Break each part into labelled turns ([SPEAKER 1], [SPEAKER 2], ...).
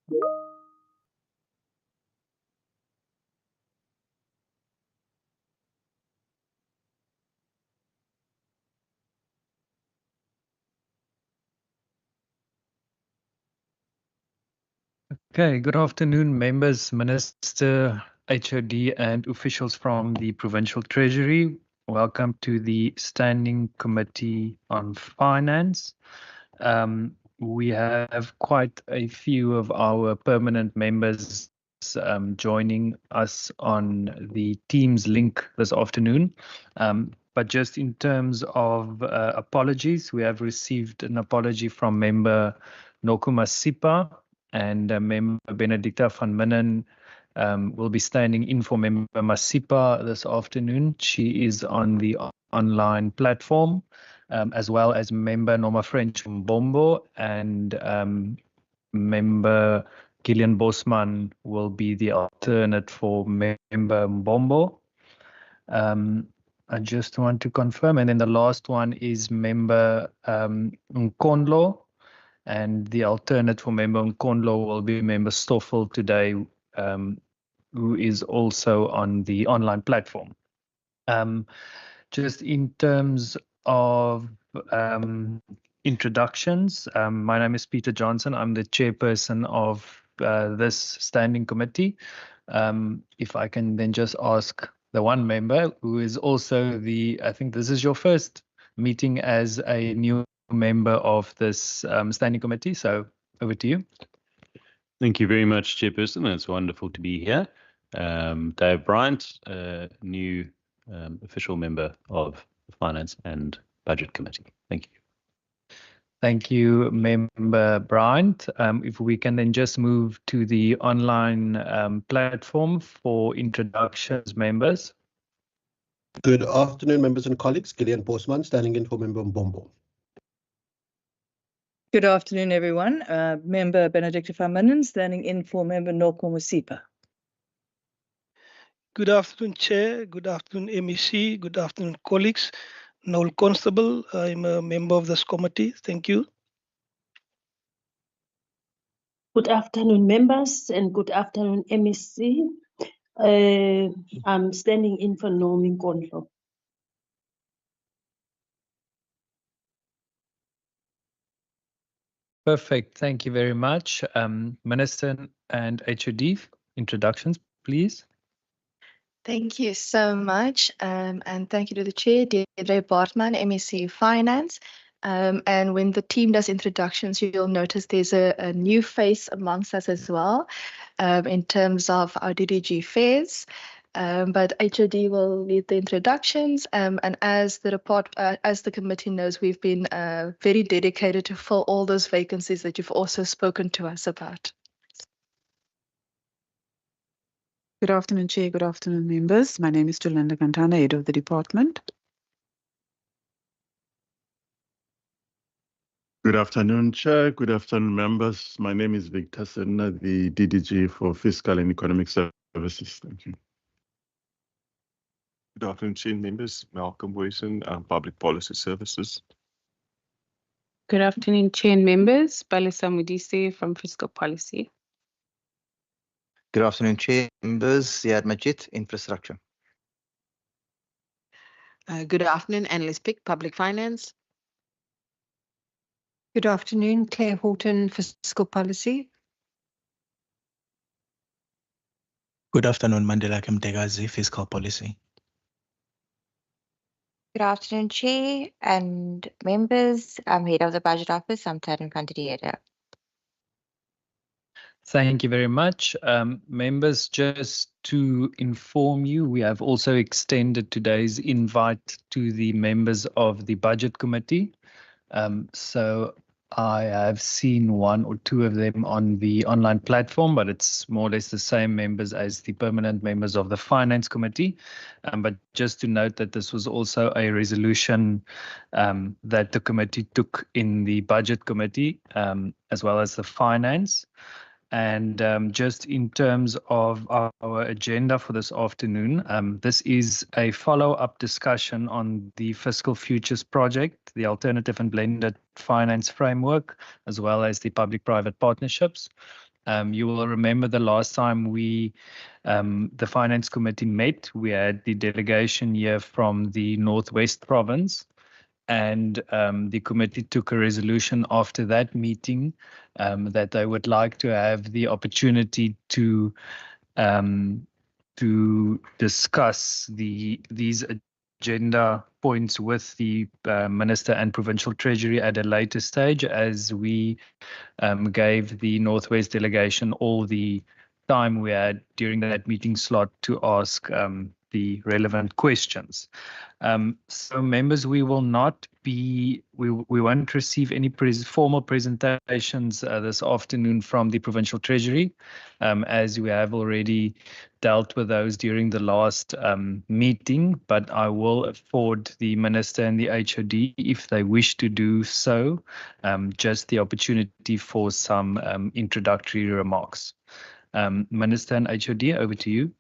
[SPEAKER 1] Okay, good afternoon, members, Minister, HOD, and officials from the Provincial Treasury. Welcome to the Standing Committee on Finance. We have quite a few of our permanent members joining us on the Teams link this afternoon. But just in terms of apologies, we have received an apology from member Nokuma Sipa, and member Benedicta van Minnen will be standing in for member Masipa this afternoon. She is on the online platform, as well as member Norma French Mbombo, and member Gillian Bosman will be the alternate for member Mbombo. I just want to confirm. And then the last one is member Nkondlo, and the alternate for member Nkondlo will be member Stoffel today, who is also on the online platform. Just in terms of introductions, my name is Peter Johnson. I'm the chairperson of this standing committee. If I can then just ask the one member who is also I think this is your first meeting as a new member of this standing committee. So over to you.
[SPEAKER 2] Thank you very much, Chairperson. It's wonderful to be here. Dave Bryant, new official member of the Finance and Budget Committee. Thank you.
[SPEAKER 1] Thank you, Member Bryant. If we can then just move to the online platform for introductions, members.
[SPEAKER 3] Good afternoon, members and colleagues. Gillian Bosman, standing in for member Mbombo.
[SPEAKER 4] Good afternoon, everyone. Member Benedicta van Minnen, standing in for member Nokuma Sipa.
[SPEAKER 5] Good afternoon, Chair. Good afternoon, MEC. Good afternoon, colleagues. Noel Constable, I'm a member of this committee. Thank you.
[SPEAKER 6] Good afternoon, members, and good afternoon, MEC. I'm standing in for Naomi Nkondlo.
[SPEAKER 1] Perfect. Thank you very much. Minister and HOD, introductions, please.
[SPEAKER 7] Thank you so much, and thank you to the Chair, Deirdre Bartman, MEC Finance. And when the team does introductions, you'll notice there's a new face amongst us as well, in terms of our DDG Affairs. But HOD will lead the introductions, and as the committee knows, we've been very dedicated to fill all those vacancies that you've also spoken to us about.
[SPEAKER 8] Good afternoon, Chair. Good afternoon, members. My name is Jolanda Cantana, head of the department.
[SPEAKER 9] Good afternoon, Chair. Good afternoon, members. My name is Victor Senna, the DDG for Fiscal and Economic Services. Thank you.
[SPEAKER 10] Good afternoon, Chair members. Malcolm Wilson, Public Policy Services.
[SPEAKER 11] Good afternoon, Chair and members. Balisa Mudise from Fiscal Policy.
[SPEAKER 12] Good afternoon, Chair members. Ziad Majid, Infrastructure.
[SPEAKER 13] Good afternoon, Annalise Pick, Public Finance.
[SPEAKER 14] Good afternoon, Claire Horton, Fiscal Policy.
[SPEAKER 15] Good afternoon, Mandela Kemtegazi, Fiscal Policy.
[SPEAKER 16] Good afternoon, Chair and members. I'm Head of the Budget Office. I'm Taryn Kantedieta.
[SPEAKER 1] Thank you very much. Members, just to inform you, we have also extended today's invite to the members of the Budget Committee. So I have seen one or two of them on the online platform, but it's more or less the same members as the permanent members of the Finance Committee. But just to note that this was also a resolution that the committee took in the Budget Committee, as well as the Finance. And just in terms of our agenda for this afternoon, this is a follow-up discussion on the Fiscal Futures Project, the Alternative and Blended Finance Framework, as well as the Public-Private Partnerships. You will remember the last time the Finance Committee met, we had the delegation here from the Northwest Province, and the committee took a resolution after that meeting that they would like to have the opportunity to discuss these agenda points with the Minister and Provincial Treasury at a later stage, as we gave the Northwest delegation all the time we had during that meeting slot to ask the relevant questions. So members, we won't receive any formal presentations this afternoon from the Provincial Treasury, as we have already dealt with those during the last meeting, but I will afford the Minister and the HOD, if they wish to do so, just the opportunity for some introductory remarks. Minister and HOD, over to you.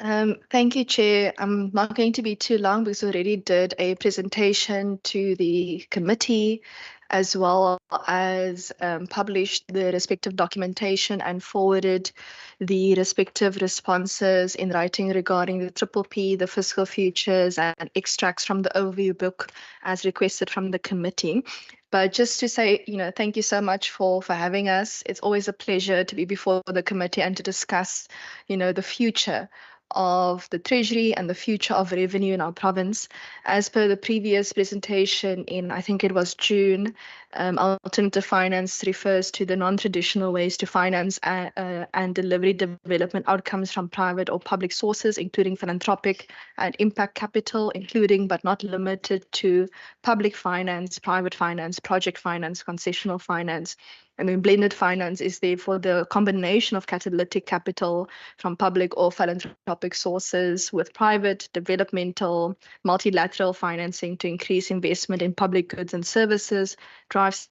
[SPEAKER 7] Thank you, Chair. I'm not going to be too long because we already did a presentation to the committee, as well as published the respective documentation and forwarded the respective responses in writing regarding the P, the fiscal futures, and extracts from the overview book as requested from the committee. But just to say, thank you so much for having us. It's always a pleasure to be before the committee and to discuss, the future of the Treasury and the future of revenue in our province. As per the previous presentation in, I think it was June, alternative finance refers to the non-traditional ways to finance and delivery development outcomes from private or public sources, including philanthropic and impact capital, including but not limited to public finance, private finance, project finance, concessional finance. And then blended finance is therefore the combination of catalytic capital from public or philanthropic sources with private, developmental, multilateral financing to increase investment in public goods and services, drive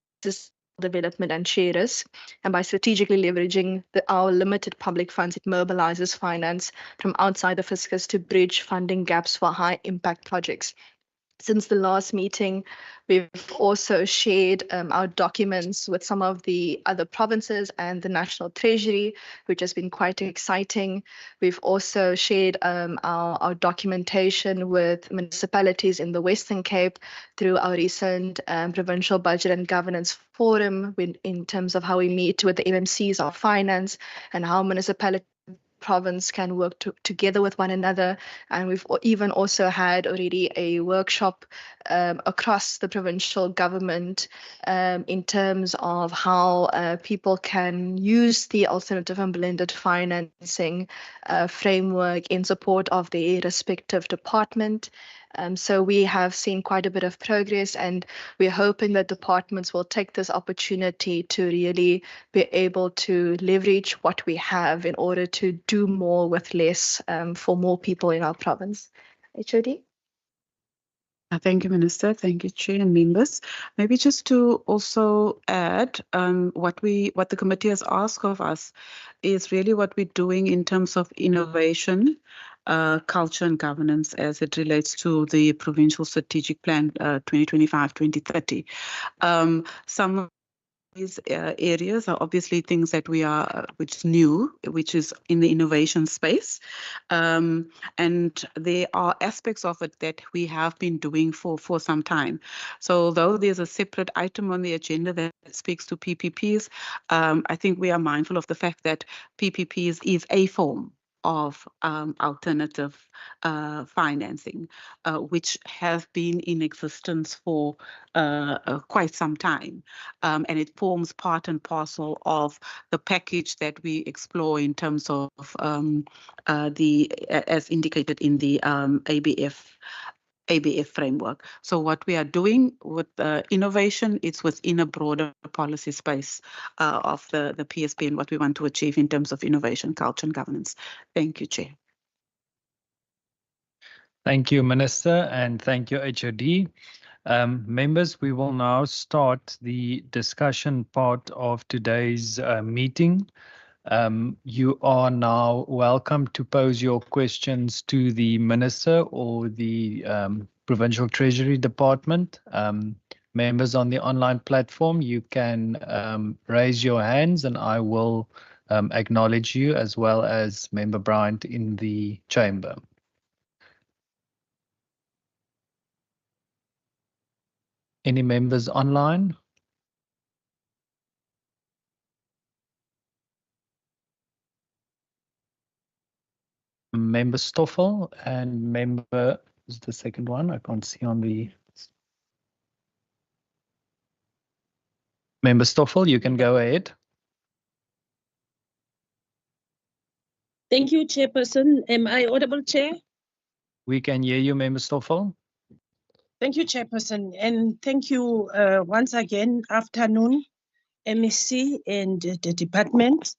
[SPEAKER 7] development and share risk. And by strategically leveraging our limited public funds, it mobilizes finance from outside the fiscus to bridge funding gaps for high impact projects. Since the last meeting, we've also shared our documents with some of the other provinces and the National Treasury, which has been quite exciting. We've also shared our documentation with municipalities in the Western Cape through our recent Provincial Budget and Governance Forum in terms of how we meet with the MMCs of finance and how municipalities province can work together with one another. And we've even also had already a workshop across the provincial government in terms of how people can use the alternative and blended financing framework in support of their respective department. So we have seen quite a bit of progress, and we're hoping that departments will take this opportunity to really be able to leverage what we have in order to do more with less for more people in our province. HOD?
[SPEAKER 8] Thank you, Minister. Thank you, Chair and members. Maybe just to also add, what the committee has asked of us is really what we're doing in terms of innovation, culture and governance as it relates to the Provincial Strategic Plan 2025-2030. Some of these areas are obviously things that which is new, which is in the innovation space. And there are aspects of it that we have been doing for some time. So although there's a separate item on the agenda that speaks to PPPs, I think we are mindful of the fact that PPPs is a form of alternative financing, which have been in existence for quite some time. And it forms part and parcel of the package that we explore in terms of as indicated in the ABF framework. So what we are doing with innovation, it's within a broader policy space of the PSP and what we want to achieve in terms of innovation, culture and governance. Thank you, Chair.
[SPEAKER 1] Thank you, Minister, and thank you, HOD. Members, we will now start the discussion part of today's meeting. You are now welcome to pose your questions to the Minister or the Provincial Treasury Department. members on the online platform, you can raise your hands and I will acknowledge you, as well as Member Bryant in the chamber. Any members online? Member Stoffel and Member is the second one. I can't see on the Member Stoffel, you can go ahead.
[SPEAKER 17] Thank you, Chairperson. Am I audible, Chair?
[SPEAKER 1] We can hear you, Member Stoffel.
[SPEAKER 17] Thank you, Chairperson. And thank you once again, afternoon, MEC and the department.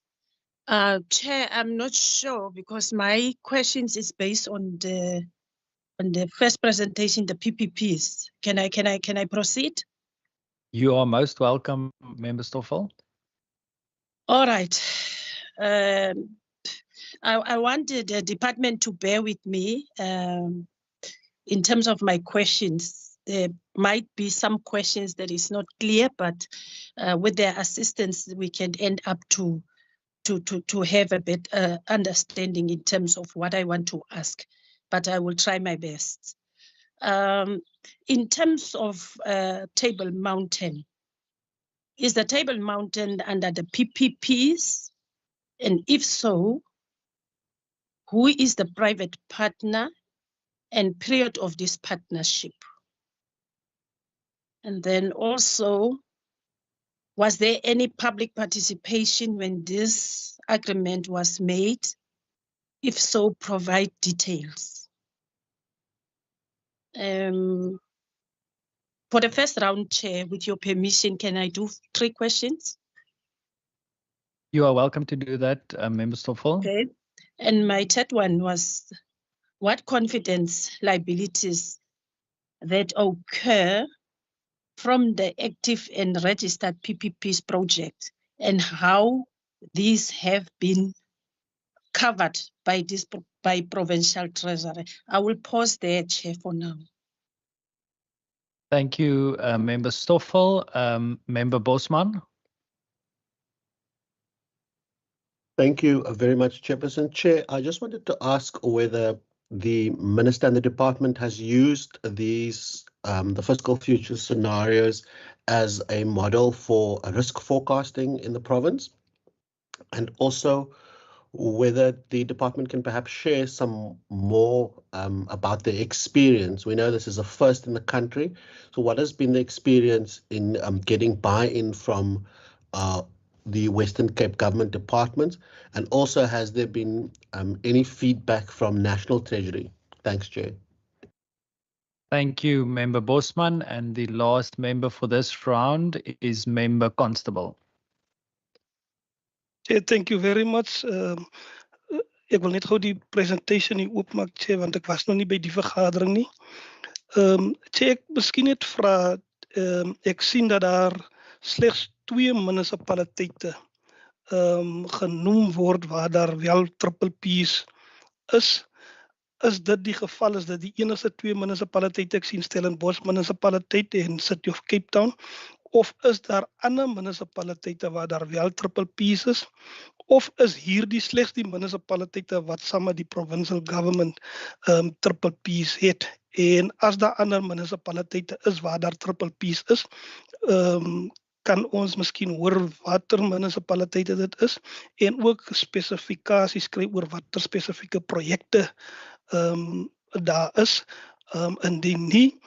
[SPEAKER 17] Chair, I'm not sure because my questions is based on the first presentation, the PPPs. Can I proceed?
[SPEAKER 1] You are most welcome, Member Stoffel.
[SPEAKER 17] All right. I wanted the department to bear with me in terms of my questions. There might be some questions that is not clear, but with their assistance, we can end up to have a bit understanding in terms of what I want to ask, but I will try my best. In terms of Table Mountain, is the Table Mountain under the PPPs? And if so, who is the private partner and period of this partnership? And then also, was there any public participation when this agreement was made? If so, provide details. For the first round, Chair, with your permission, can I do 3 questions?
[SPEAKER 1] You are welcome to do that, Member Stoffel.
[SPEAKER 17] Okay. And my third one was, what confidence liabilities that occur from the active and registered PPPs project, and how these have been covered by Provincial Treasury? I will pause there, Chair, for now.
[SPEAKER 1] Thank you, Member Stoffel. Member Bosman.
[SPEAKER 3] Thank you very much, Chairperson. Chair, I just wanted to ask whether the Minister and the Department has used these the fiscal future scenarios as a model for risk forecasting in the province, and also whether the department can perhaps share some more about their experience. We know this is a first in the country, so what has been the experience in getting buy-in from the Western Cape government departments, and also has there been any feedback from National Treasury? Thanks, Chair.
[SPEAKER 1] Thank you, Member Bosman. And the last member for this round is Member Constable.
[SPEAKER 5] Chair, thank you very much. Ek wil net gou die presentasie nie oopmaak, Chair, want ek was nog nie by die vergadering nie. Chair, ek miskien net vra, ek sien dat daar slegs 2 munisipaliteite genoem word waar daar wel triple P's is. Is dit die geval? Is dit die enigste 2 munisipaliteite? Ek sien Stellenbosch munisipaliteit en City of Cape Town. Of is daar ander munisipaliteite waar daar wel triple P's is? Of is hierdie slegs die munisipaliteite wat saam met die provincial government triple P's het? En as daar ander munisipaliteite is waar daar triple P's is, kan ons miskien hoor watter munisipaliteite dit is en ook spesifikasies kry oor watter spesifieke projekte daar is. Indien nie,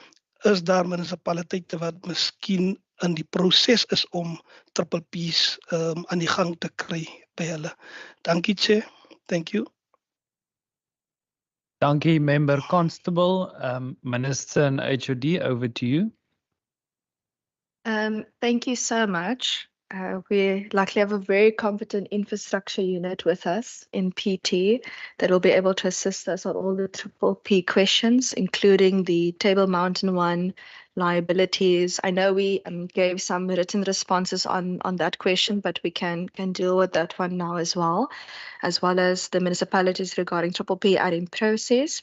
[SPEAKER 5] is daar munisipaliteite wat miskien in die proses is om triple P's aan die gang te kry by hulle. Dankie, Chair. Thank you.
[SPEAKER 1] Dankie, Member Constable. Minister and HOD, over to you.
[SPEAKER 7] Thank you so much. We luckily have a very competent infrastructure unit with us in PT that will be able to assist us on all the triple P questions, including the Table Mountain one, liabilities. I know we gave some written responses on that question, but we can deal with that one now as well as the municipalities regarding triple P are in process.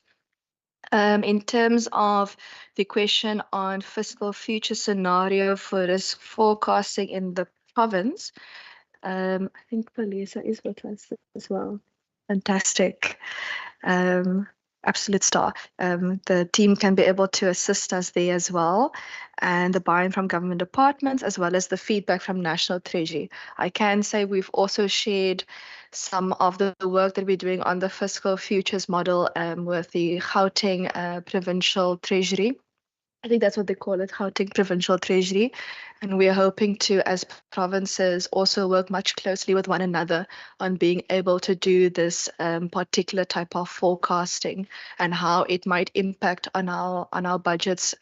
[SPEAKER 7] In terms of the question on fiscal future scenario for risk forecasting in the province, I think Palesa is with us as well. Fantastic. Absolute star. The team can be able to assist us there as well, and the buy-in from government departments as well as the feedback from National Treasury. I can say we've also shared some of the work that we're doing on the fiscal futures model with the Gauteng Provincial Treasury. I think that's what they call it, Gauteng Provincial Treasury. And we're hoping to, as provinces, also work much closely with one another on being able to do this particular type of forecasting and how it might impact on our budgets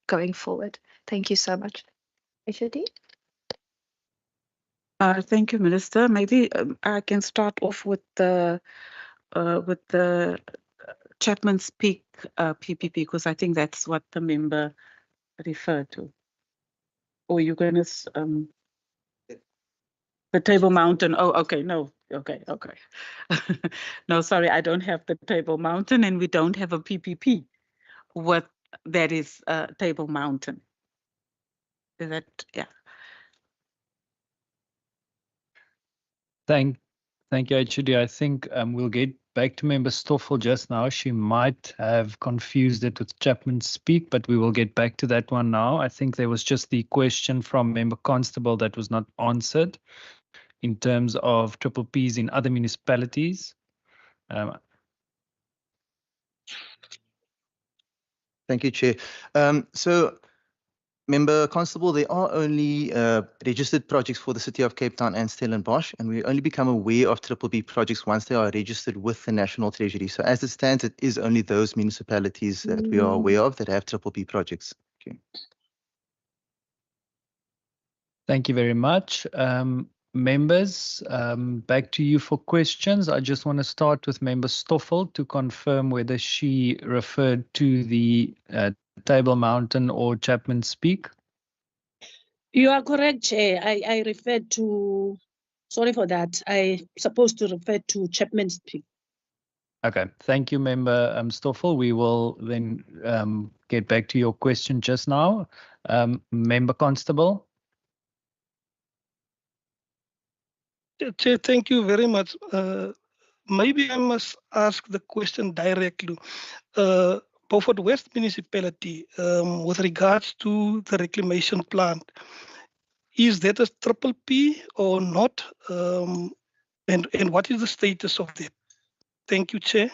[SPEAKER 7] going forward. Thank you so much. HOD?
[SPEAKER 8] Thank you, Minister. Maybe I can start off with the Chapman Speak PPP, because I think that's what the member referred to. Or you're going to the Table Mountain. Oh, okay, no, okay. No, sorry, I don't have the Table Mountain, and we don't have a PPP. What that is Table Mountain. Is that, yeah.
[SPEAKER 1] Thank you, HOD. I think we'll get back to Member Stoffel just now. She might have confused it with Chapman Speak, but we will get back to that one now. I think there was just the question from Member Constable that was not answered in terms of triple Ps in other municipalities.
[SPEAKER 12] Thank you, Chair. So, Member Constable, there are only registered projects for the City of Cape Town and Stellenbosch, and we only become aware of triple B projects once they are registered with the National Treasury. So as it stands, it is only those municipalities that we are aware of that have triple B projects. Okay.
[SPEAKER 1] Thank you very much. Members, back to you for questions. I just want to start with Member Stoffel to confirm whether she referred to the Table Mountain or Chapman Speak.
[SPEAKER 17] You are correct, Chair. I referred to, sorry for that. I supposed to refer to Chapman Speak.
[SPEAKER 1] Okay, thank you, Member Stoffel. We will then get back to your question just now. Member Constable.
[SPEAKER 5] Chair, thank you very much. Maybe I must ask the question directly. Beaufort West Municipality, with regards to the reclamation plant, is that a triple P or not? And what is the status of that? Thank you, Chair.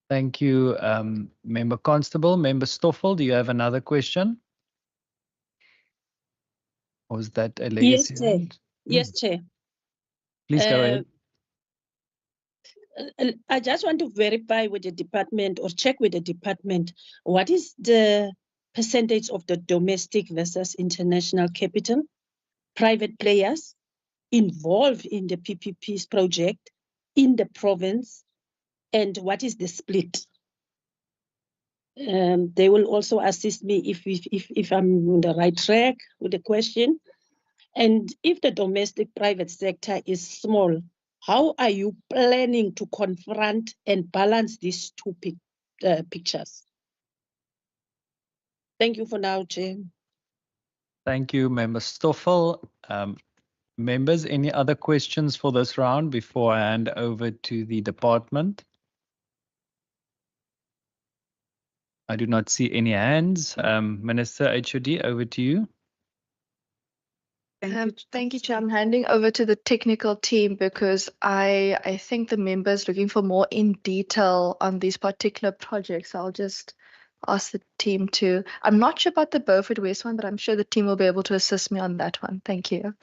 [SPEAKER 1] Thank you, Member Constable. Member Stoffel, do you have another question? Or is that a legacy?
[SPEAKER 17] Yes, Chair. Yes, Chair.
[SPEAKER 1] Please go ahead.
[SPEAKER 17] I just want to verify with the department or check with the department, what is the percentage of the domestic versus international capital, private players involved in the PPP's project in the province, and what is the split? They will also assist me if I'm on the right track with the question. And if the domestic private sector is small, how are you planning to confront and balance these two pictures? Thank you for now, Chair.
[SPEAKER 1] Thank you, Member Stoffel. Members, any other questions for this round before I hand over to the department? I do not see any hands. Minister HOD, over to you.
[SPEAKER 7] Thank you, Chair. I'm handing over to the technical team because I think the members looking for more in detail on these particular projects. I'll just ask the team to. I'm not sure about the Beaufort West one, but I'm sure the team will be able to assist me on that one. Thank you.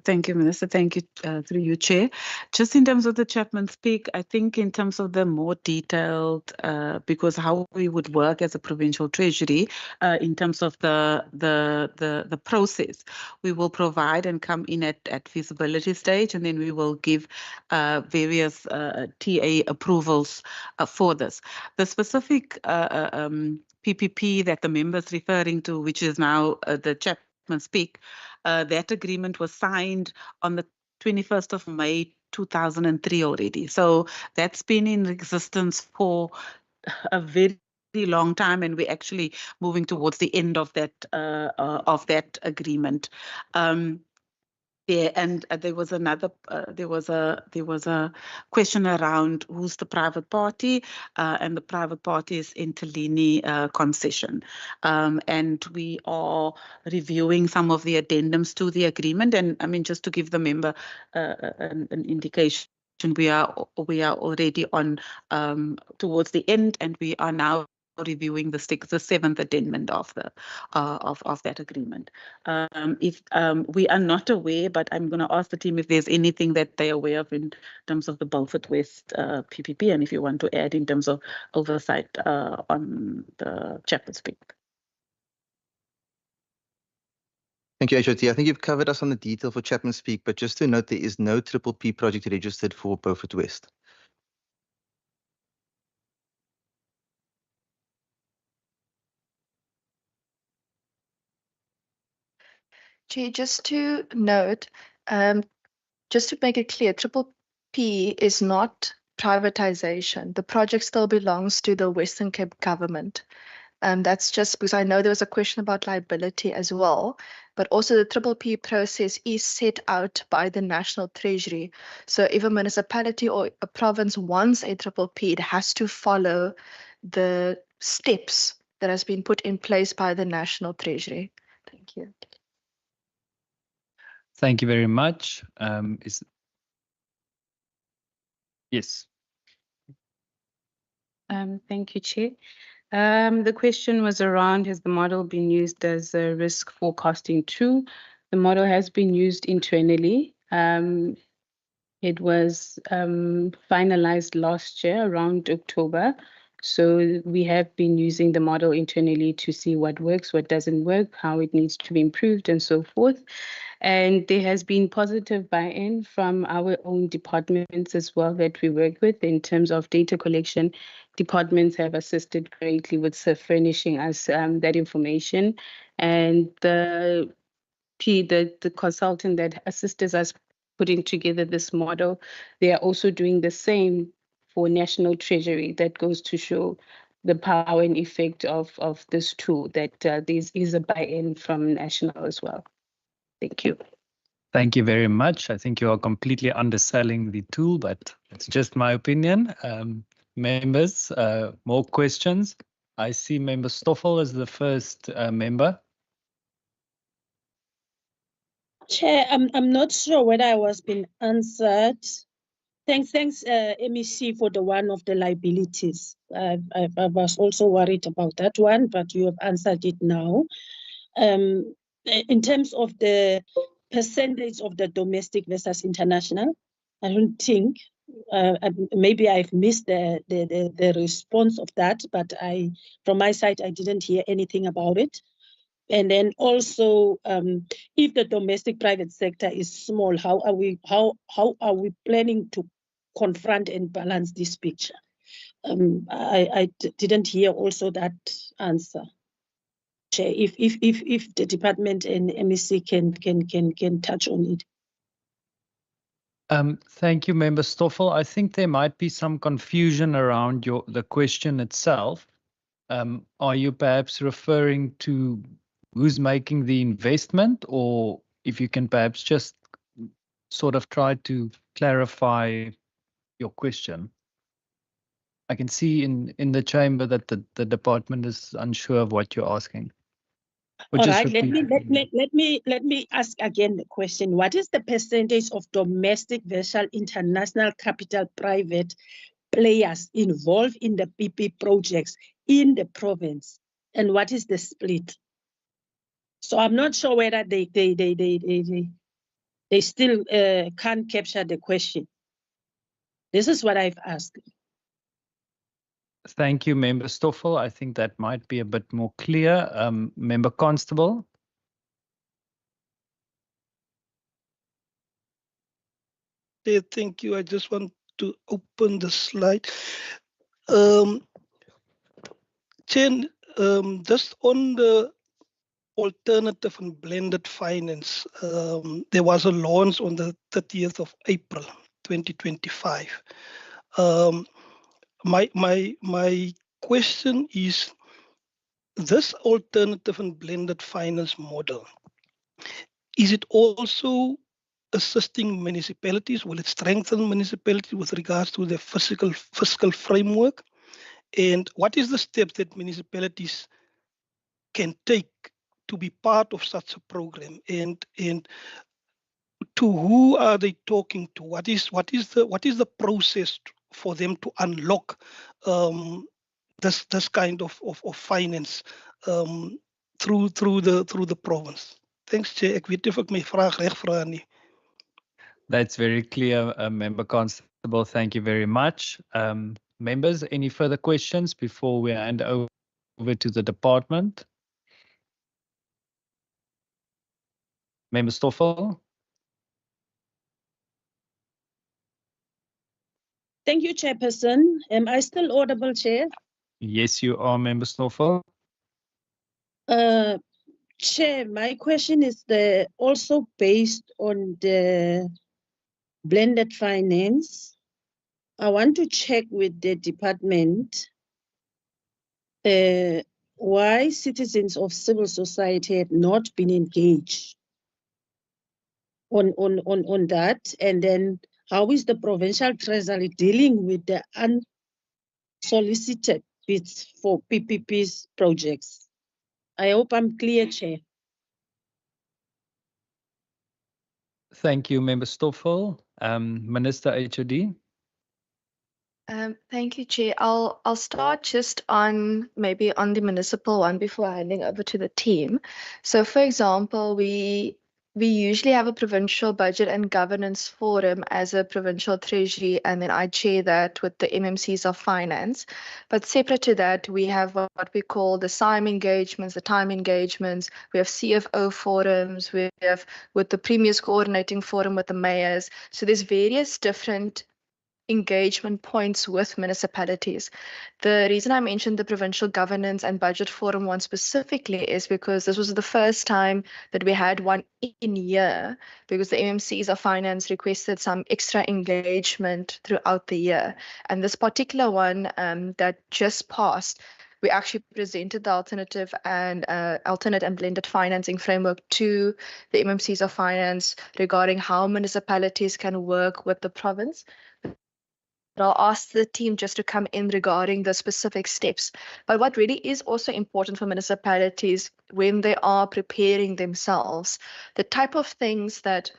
[SPEAKER 8] Thank you, Minister. Thank you through you, Chair. Just in terms of the Chapman Speak, I think in terms of the more detailed, because how we would work as a provincial treasury, in terms of the process, we will provide and come in at feasibility stage, and then we will give various TA approvals for this. The specific PPP that the member is referring to, which is now the Chapman Speak, that agreement was signed on the 21st of May 2003 already. So that's been in existence for a very long time, and we're actually moving towards the end of that agreement. Yeah, and there was another. There was a question around who's the private party, and the private party is Interlini concession, and we are reviewing some of the addendums to the agreement. And I mean, just to give the member an indication, we are already on towards the end, and we are now reviewing the seventh addendum of the of that agreement. If we are not aware, but I'm going to ask the team if there's anything that they're aware of in terms of the Beaufort West PPP, and if you want to add in terms of oversight on the Chapel Speak.
[SPEAKER 12] Thank you, HOT. I think you've covered us on the detail for Chapman Speak, but just to note, there is no triple P project registered for Beaufort West.
[SPEAKER 7] Chair, just to note, just to make it clear, Triple P is not privatization. The project still belongs to the Western Cape government. That's just because I know there was a question about liability as well, but also the Triple P process is set out by the National Treasury. So if a municipality or a province wants a Triple P, it has to follow the steps that has been put in place by the National Treasury. Thank you.
[SPEAKER 1] Thank you very much. Yes.
[SPEAKER 11] Thank you, Chair. The question was around, has the model been used as a risk forecasting tool? The model has been used internally. It was finalized last year around October. So we have been using the model internally to see what works, what doesn't work, how it needs to be improved, and so forth. And there has been positive buy-in from our own departments as well that we work with in terms of data collection. Departments have assisted greatly with furnishing us that information. And the consultant that assisted us putting together this model, they are also doing the same for National Treasury. That goes to show the power and effect of this tool, that there is a buy-in from National as well. Thank you.
[SPEAKER 1] Thank you very much. I think you are completely underselling the tool, but it's just my opinion. Members, more questions? I see Member Stoffel as the first member.
[SPEAKER 17] Chair, I'm not sure whether I was being answered. Thanks, MEC, for the one of the liabilities. I was also worried about that one, but you have answered it now. In terms of the percentage of the domestic versus international, I don't think, maybe I've missed the response of that, but from my side, I didn't hear anything about it. And then also, if the domestic private sector is small, how are we planning to confront and balance this picture? I didn't hear also that answer. Chair, if the department and MEC can touch on it.
[SPEAKER 1] Thank you, Member Stoffel. I think there might be some confusion around the question itself. Are you perhaps referring to who's making the investment, or if you can perhaps just sort of try to clarify your question? I can see in the chamber that the department is unsure of what you're asking.
[SPEAKER 17] All right, let me ask again the question. What is the percentage of domestic versus international capital private players involved in the PP projects in the province, and what is the split? So I'm not sure whether they still can't capture the question. This is what I've asked.
[SPEAKER 1] Thank you, Member Stoffel. I think that might be a bit more clear. Member Constable.
[SPEAKER 5] Thank you. I just want to open the slide. Chen, just on the alternative and blended finance. There was a launch on the 30th of April, 2025. My question is, this alternative and blended finance model, is it also assisting municipalities? Will it strengthen municipalities with regards to their fiscal framework? And what is the steps that municipalities can take to be part of such a program? And to who are they talking to? What is the process for them to unlock this kind of finance through the province? Thanks, Chair. Ek weet nie of ek my vraag reg vra nie.
[SPEAKER 1] That's very clear, Member Constable. Thank you very much. Members, any further questions before we hand over to the department? Member Stoffel?
[SPEAKER 17] Thank you, Chairperson. Am I still audible, Chair?
[SPEAKER 1] Yes, you are, Member Stoffel.
[SPEAKER 17] Chair, my question is also based on the blended finance. I want to check with the department why citizens of civil society had not been engaged on that, and then how is the provincial treasury dealing with the unsolicited bids for PPPs projects? I hope I'm clear, Chair.
[SPEAKER 1] Thank you, Member Stoffel. Minister HOD.
[SPEAKER 7] Thank you, Chair. I'll start just on maybe on the municipal one before handing over to the team. So, for example, we usually have a provincial budget and governance forum as a provincial treasury, and then I chair that with the MMCs of finance. But separate to that, we have what we call the SIME engagements, the time engagements. We have CFO forums. We have with the Premier's coordinating forum with the mayors. So there's various different engagement points with municipalities. The reason I mentioned the provincial governance and budget forum one specifically is because this was the first time that we had one in year, because the MMCs of finance requested some extra engagement throughout the year. And this particular one that just passed, we actually presented the alternate and blended financing framework to the MMCs of finance regarding how municipalities can work with the province. I'll ask the team just to come in regarding the specific steps. But what really is also important for municipalities when they are preparing themselves, the type of things that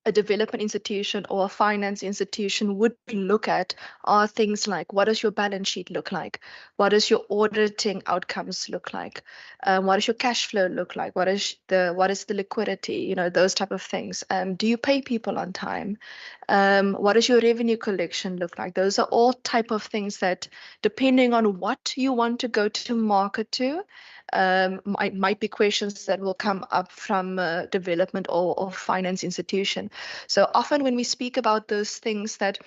[SPEAKER 7] a development institution or a finance institution would look at are things like, what does your balance sheet look like? What does your auditing outcomes look like? What does your cash flow look like? What is the liquidity? You know, those type of things. Do you pay people on time? What does your revenue collection look like? Those are all type of things that, depending on what you want to go to market to, might be questions that will come up from development or finance institution. So often when we speak about those things that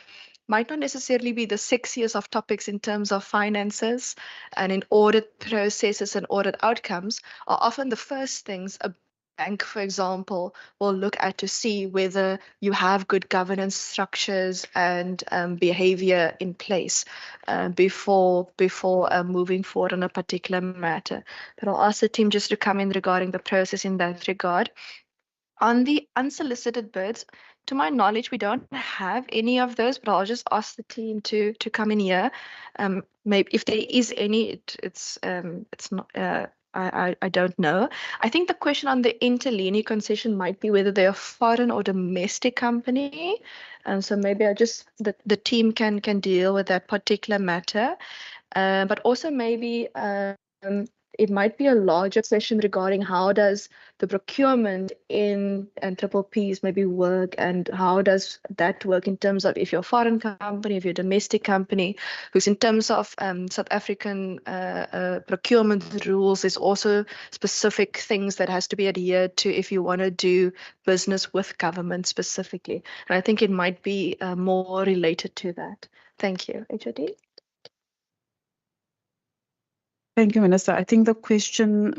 [SPEAKER 7] might not necessarily be the sexiest of topics in terms of finances and in audit processes and audit outcomes, are often the first things a bank, for example, will look at to see whether you have good governance structures and behavior in place before moving forward on a particular matter. But I'll ask the team just to come in regarding the process in that regard. On the unsolicited bids, to my knowledge, we don't have any of those, but I'll just ask the team to come in here. Maybe if there is any, it's not. I don't know. I think the question on the interlinear concession might be whether they're a foreign or domestic company. And so maybe the team can deal with that particular matter. But also maybe it might be a larger question regarding how does the procurement in triple Ps maybe work, and how does that work in terms of if you're a foreign company, if you're a domestic company, because in terms of South African procurement rules, there's also specific things that has to be adhered to if you want to do business with government specifically. And I think it might be more related to that. Thank you, HOD.
[SPEAKER 8] Thank you, Minister. I think the question,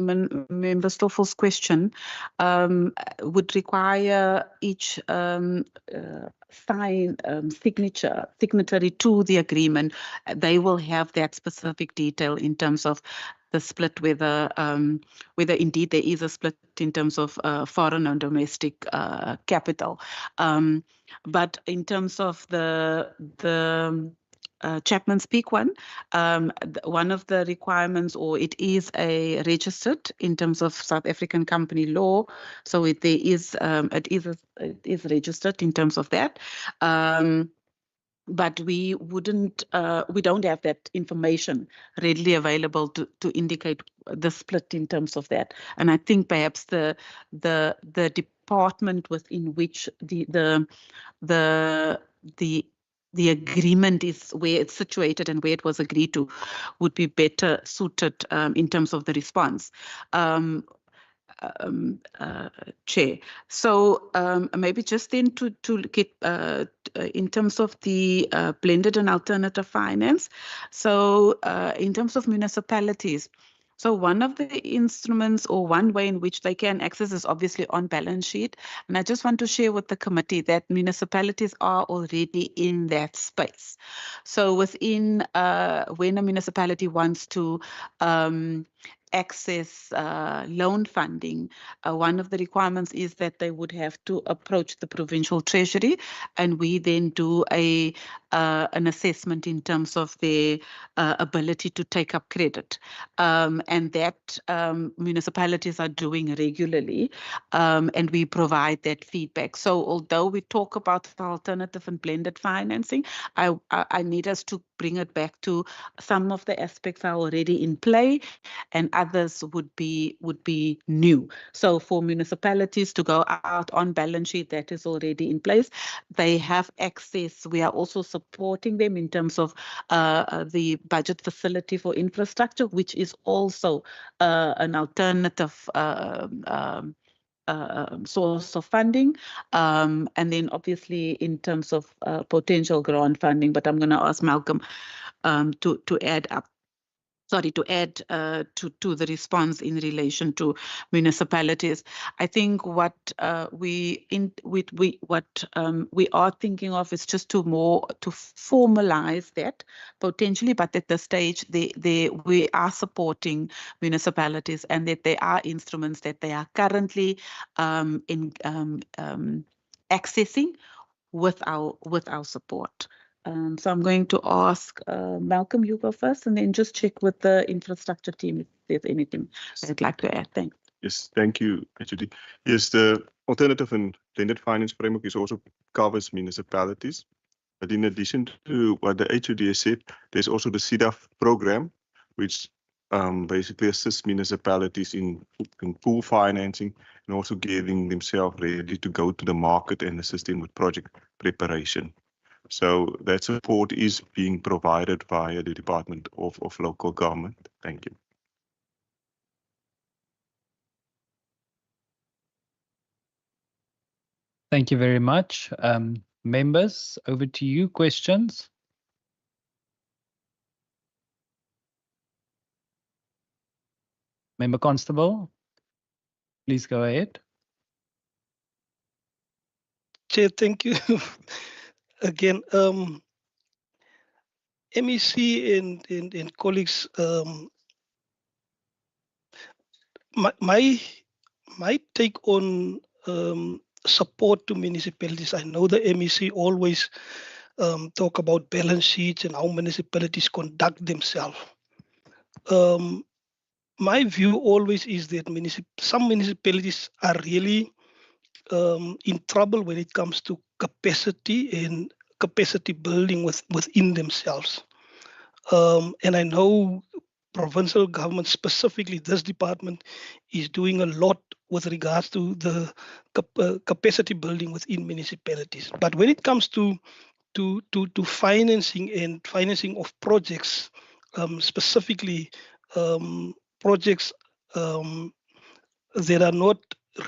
[SPEAKER 8] Member Stoffel's question, would require each signatory to the agreement. They will have that specific detail in terms of the split, whether indeed there is a split in terms of foreign and domestic capital. But in terms of the Chapman's Peak one, one of the requirements, or it is a registered in terms of South African company law, so it is registered in terms of that. But we don't have that information readily available to indicate the split in terms of that. And I think perhaps the department within which the agreement is, where it's situated and where it was agreed to, would be better suited in terms of the response. Chair. So maybe just then to get in terms of the blended and alternative finance. So in terms of municipalities, so one of the instruments, or one way in which they can access, is obviously on balance sheet. And I just want to share with the committee that municipalities are already in that space. So within, when a municipality wants to access loan funding, one of the requirements is that they would have to approach the provincial treasury, and we then do an assessment in terms of their ability to take up credit, and that municipalities are doing regularly, and we provide that feedback. So although we talk about the alternative and blended financing, I need us to bring it back to some of the aspects are already in play, and others would be new. So for municipalities to go out on balance sheet, that is already in place. They have access. We are also supporting them in terms of the budget facility for infrastructure, which is also an alternative source of funding, and then obviously in terms of potential grant funding. But I'm going to ask Malcolm to add up. Sorry, to add to the response in relation to municipalities. I think what we are thinking of is just to formalize that potentially, but at this stage we are supporting municipalities, and that there are instruments that they are currently accessing with our support. So I'm going to ask Malcolm, you go first, and then just check with the infrastructure team if there's anything they'd like to add. Thanks.
[SPEAKER 10] Yes, thank you, HOD. Yes, the alternative and blended finance framework also covers municipalities. But in addition to what the HOD has said, there's also the CDAF program, which basically assists municipalities in pool financing and also getting themselves ready to go to the market and assisting with project preparation. So that support is being provided via the Department of Local Government. Thank you.
[SPEAKER 1] Thank you very much. Members, over to you. Questions? Member Constable, please go ahead.
[SPEAKER 5] Chair, thank you. Again, MEC and colleagues, my take on support to municipalities. I know the MEC always talk about balance sheets and how municipalities conduct themselves. My view always is that some municipalities are really in trouble when it comes to capacity and capacity building within themselves. And I know provincial government, specifically this department, is doing a lot with regards to the capacity building within municipalities. But when it comes to financing and financing of projects, specifically projects that are not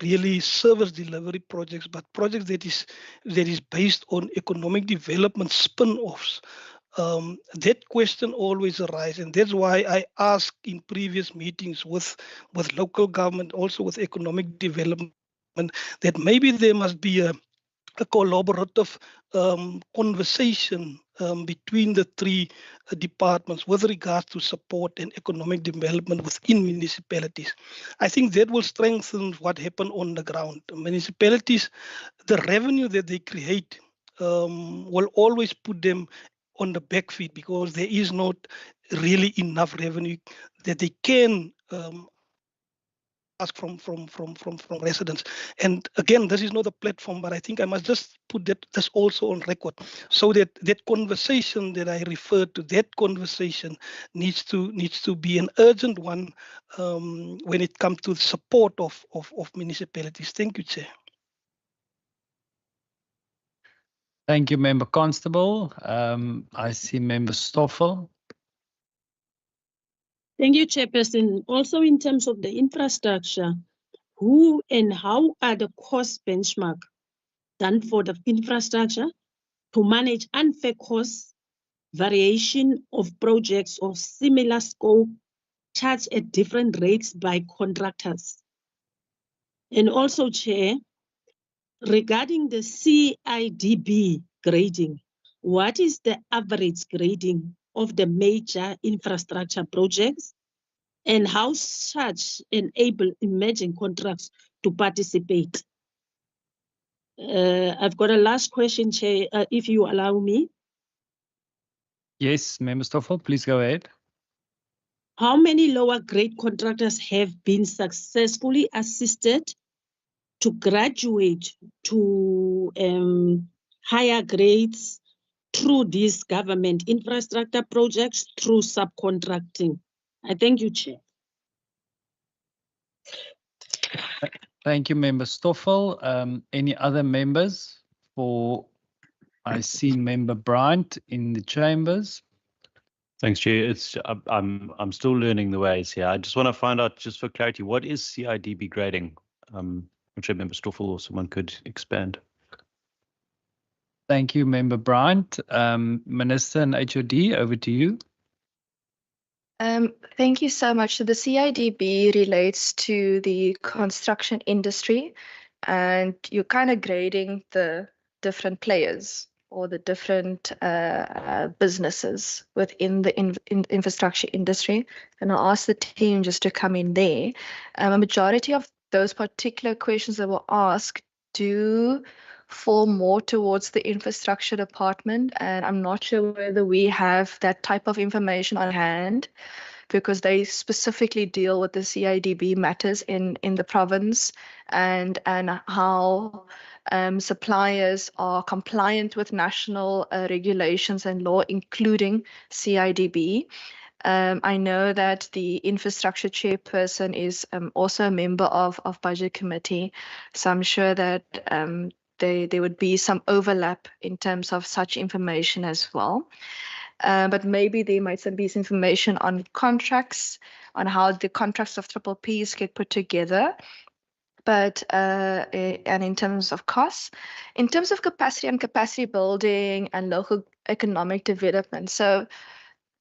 [SPEAKER 5] really service delivery projects, but projects that is based on economic development spin-offs. That question always arises, and that's why I asked in previous meetings with local government, also with economic development, that maybe there must be a collaborative conversation between the three departments with regards to support and economic development within municipalities. I think that will strengthen what happened on the ground. Municipalities, the revenue that they create will always put them on the back feet because there is not really enough revenue that they can ask from residents. And again, this is not a platform, but I think I must just put this also on record, so that that conversation that I referred to, that conversation needs to be an urgent one when it comes to the support of municipalities. Thank you, Chair.
[SPEAKER 1] Thank you, Member Constable. I see Member Stoffel.
[SPEAKER 17] Thank you, Chairperson. Also, in terms of the infrastructure, who and how are the cost benchmark done for the infrastructure to manage unfair cost variation of projects of similar scope charged at different rates by contractors? And also, Chair, regarding the CIDB grading, what is the average grading of the major infrastructure projects, and how such enable emerging contracts to participate? I've got a last question, Chair, if you allow me.
[SPEAKER 1] Yes, Member Stoffel, please go ahead.
[SPEAKER 17] How many lower grade contractors have been successfully assisted to graduate to higher grades through these government infrastructure projects through subcontracting? I thank you, Chair.
[SPEAKER 1] Thank you, Member Stoffel. Any other members? I see Member Bryant in the chambers.
[SPEAKER 2] Thanks, Chair. I'm still learning the ways here. I just want to find out, just for clarity, what is CIDB grading? I'm sure Member Stoffel or someone could expand.
[SPEAKER 1] Thank you, Member Bryant. Minister and HOD, over to you.
[SPEAKER 7] Thank you so much. So the CIDB relates to the construction industry, and you're kind of grading the different players or the different businesses within the infrastructure industry. And I'll ask the team just to come in there. A majority of those particular questions that were asked do fall more towards the infrastructure department, and I'm not sure whether we have that type of information on hand, because they specifically deal with the CIDB matters in the province, and how suppliers are compliant with national regulations and law, including CIDB. I know that the infrastructure chairperson is also a member of Budget Committee, so I'm sure that there would be some overlap in terms of such information as well. But maybe there might be some information on contracts, on how the contracts of triple Ps get put together. But and in terms of costs, in terms of capacity and capacity building and local economic development. So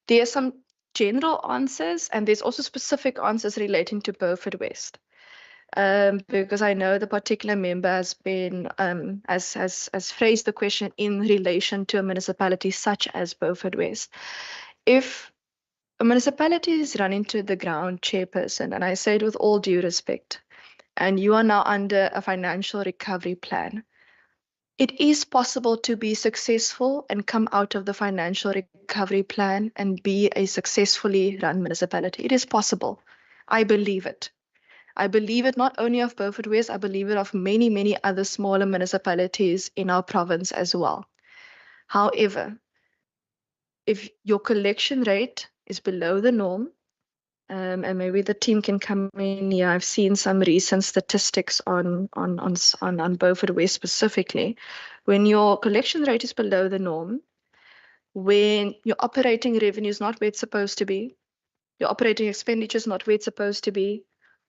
[SPEAKER 7] there are some general answers, and there's also specific answers relating to Beaufort West. Because I know the particular member has been has phrased the question in relation to a municipality such as Beaufort West. If a municipality is running to the ground, chairperson, and I say it with all due respect, and you are now under a financial recovery plan, it is possible to be successful and come out of the financial recovery plan and be a successfully run municipality. It is possible. I believe it. I believe it not only of Beaufort West, I believe it of many, many other smaller municipalities in our province as well. However, if your collection rate is below the norm, and maybe the team can come in here, I've seen some recent statistics on Beaufort West specifically. When your collection rate is below the norm, when your operating revenue is not where it's supposed to be, your operating expenditure is not where it's supposed to be,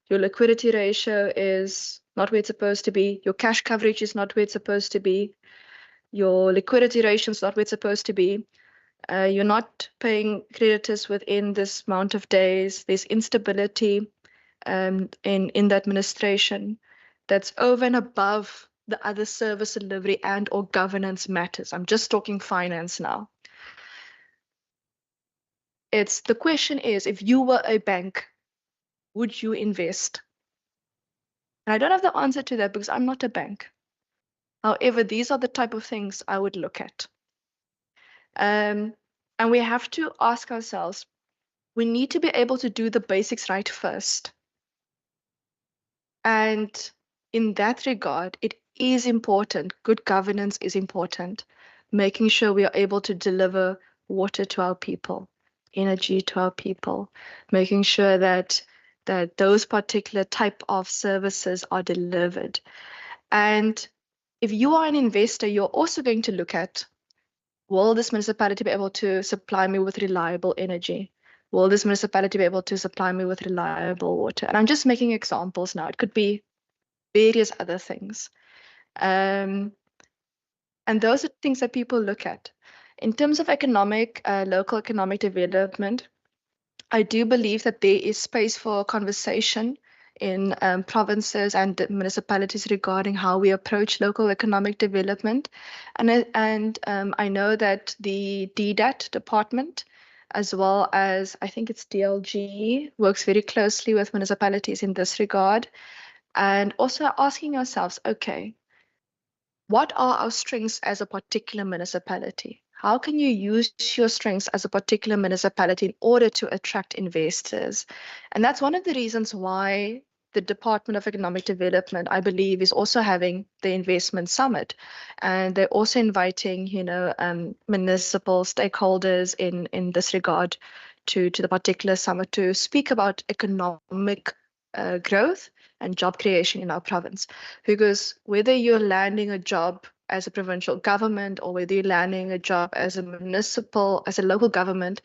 [SPEAKER 7] your liquidity ratio is not where it's supposed to be, your cash coverage is not where it's supposed to be, your liquidity ratio is not where it's supposed to be, You're not paying creditors within this amount of days. There's instability in the administration that's over and above the other service delivery and or governance matters. I'm just talking finance now. The question is, if you were a bank, would you invest? And I don't have the answer to that because I'm not a bank. However, these are the type of things I would look at. And we have to ask ourselves, we need to be able to do the basics right first. And in that regard, it is important. Good governance is important. Making sure we are able to deliver water to our people, energy to our people, making sure that those particular type of services are delivered. And if you are an investor, you're also going to look at, will this municipality be able to supply me with reliable energy? Will this municipality be able to supply me with reliable water? And I'm just making examples now. It could be various other things. And those are things that people look at. In terms of local economic development, I do believe that there is space for conversation in provinces and municipalities regarding how we approach local economic development. And I know that the DDAT department, as well as I think it's DLG, works very closely with municipalities in this regard. And also asking ourselves, okay, what are our strengths as a particular municipality? How can you use your strengths as a particular municipality in order to attract investors? And that's one of the reasons why the Department of Economic Development, I believe, is also having the investment summit. And they're also inviting, municipal stakeholders in this regard to the particular summit to speak about economic growth and job creation in our province. Because whether you're landing a job as a provincial government or whether you're landing a job as a local government,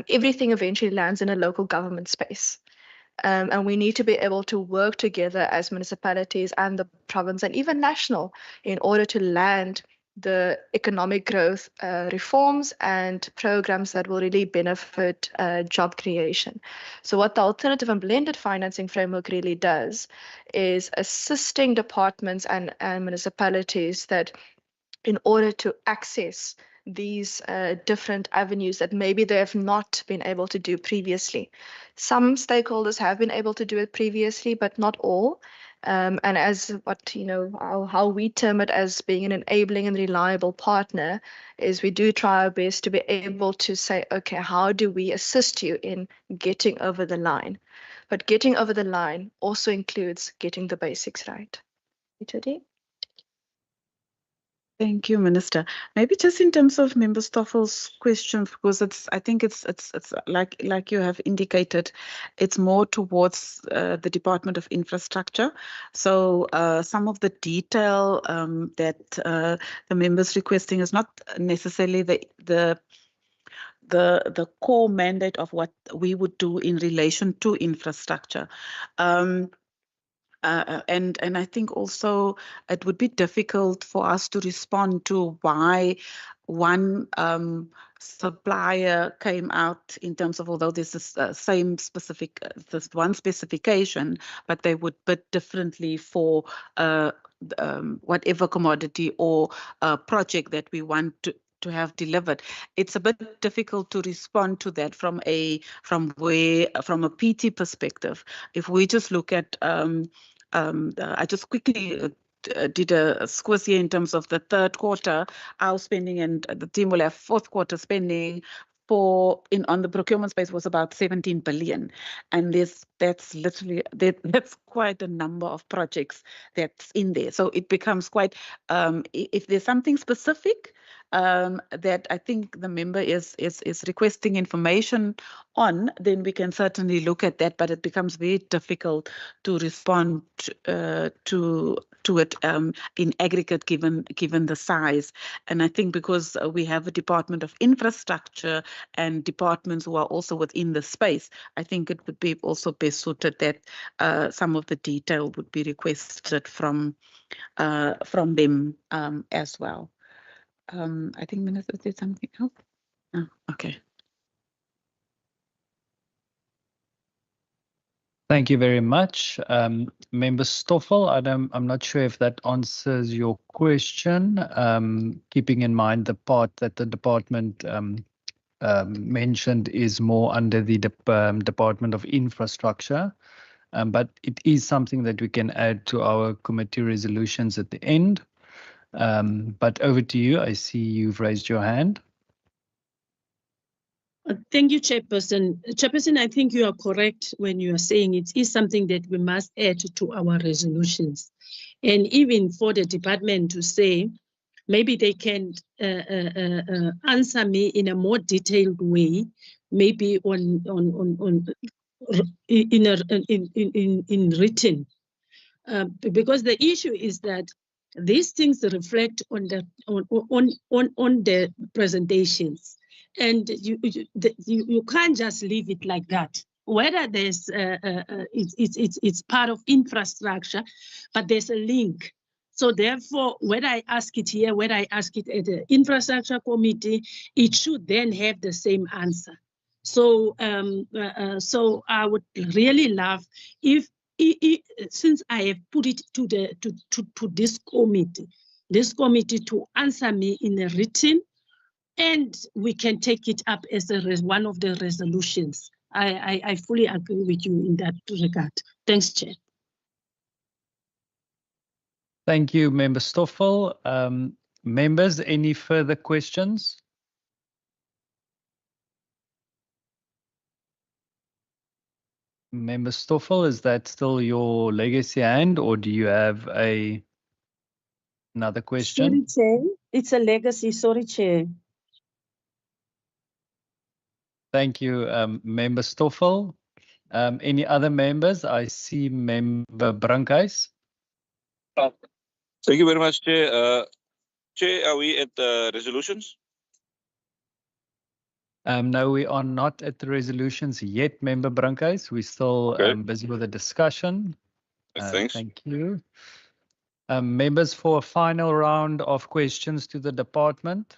[SPEAKER 7] everything eventually lands in a local government space. And we need to be able to work together as municipalities and the province and even national in order to land the economic growth reforms and programs that will really benefit job creation. So what the alternative and blended financing framework really does is assisting departments and municipalities that in order to access these different avenues that maybe they have not been able to do previously. Some stakeholders have been able to do it previously, but not all. And as how we term it as being an enabling and reliable partner is we do try our best to be able to say, okay, how do we assist you in getting over the line? But getting over the line also includes getting the basics right. HOD?
[SPEAKER 8] Thank you, Minister. Maybe just in terms of Member Stoffel's question, because I think it's like you have indicated, it's more towards the Department of Infrastructure. So some of the detail that the members requesting is not necessarily the core mandate of what we would do in relation to infrastructure. And I think also it would be difficult for us to respond to why one supplier came out in terms of, although this is same specific, this one specification, but they would bid differently for whatever commodity or project that we want to have delivered. It's a bit difficult to respond to that from a PT perspective. If we just look at I just quickly did a squiz here in terms of the third quarter, our spending, and the team will have fourth quarter spending on the procurement space was about 17 billion, and that's quite a number of projects that's in there. So it becomes quite if there's something specific that I think the member is requesting information on, then we can certainly look at that, but it becomes very difficult to respond to it in aggregate given the size. And I think because we have a Department of Infrastructure and departments who are also within the space, I think it would be also best suited that some of the detail would be requested from them as well. I think Minister did something else. Oh, okay.
[SPEAKER 1] Thank you very much. Member Stoffel, I'm not sure if that answers your question, keeping in mind the part that the department mentioned is more under the Department of Infrastructure, but it is something that we can add to our committee resolutions at the end. But over to you. I see you've raised your hand.
[SPEAKER 17] Thank you, Chairperson. Chairperson, I think you are correct when you are saying it is something that we must add to our resolutions. And even for the department to say, maybe they can answer me in a more detailed way, maybe in written. Because the issue is that these things reflect on the presentations, and you can't just leave it like that. Whether there's it's part of infrastructure, but there's a link. So therefore, whether I ask it here, whether I ask it at the infrastructure committee, it should then have the same answer. So so I would really love if since I have put it to this committee to answer me in a written, and we can take it up as one of the resolutions. I fully agree with you in that regard. Thanks, Chair.
[SPEAKER 1] Thank you, Member Stoffel. Members, any further questions? Member Stoffel, is that still your legacy hand, or do you have another question?
[SPEAKER 17] Sorry, Chair. It's a legacy. Sorry, Chair.
[SPEAKER 1] Thank you, Member Stoffel. Any other members? I see Member Brankhuis.
[SPEAKER 18] Thank you very much, Chair. Chair, are we at resolutions?
[SPEAKER 1] No, we are not at the resolutions yet, Member Brankhuis. We're still busy with the discussion.
[SPEAKER 18] Thanks.
[SPEAKER 1] Thank you. Members, for a final round of questions to the department,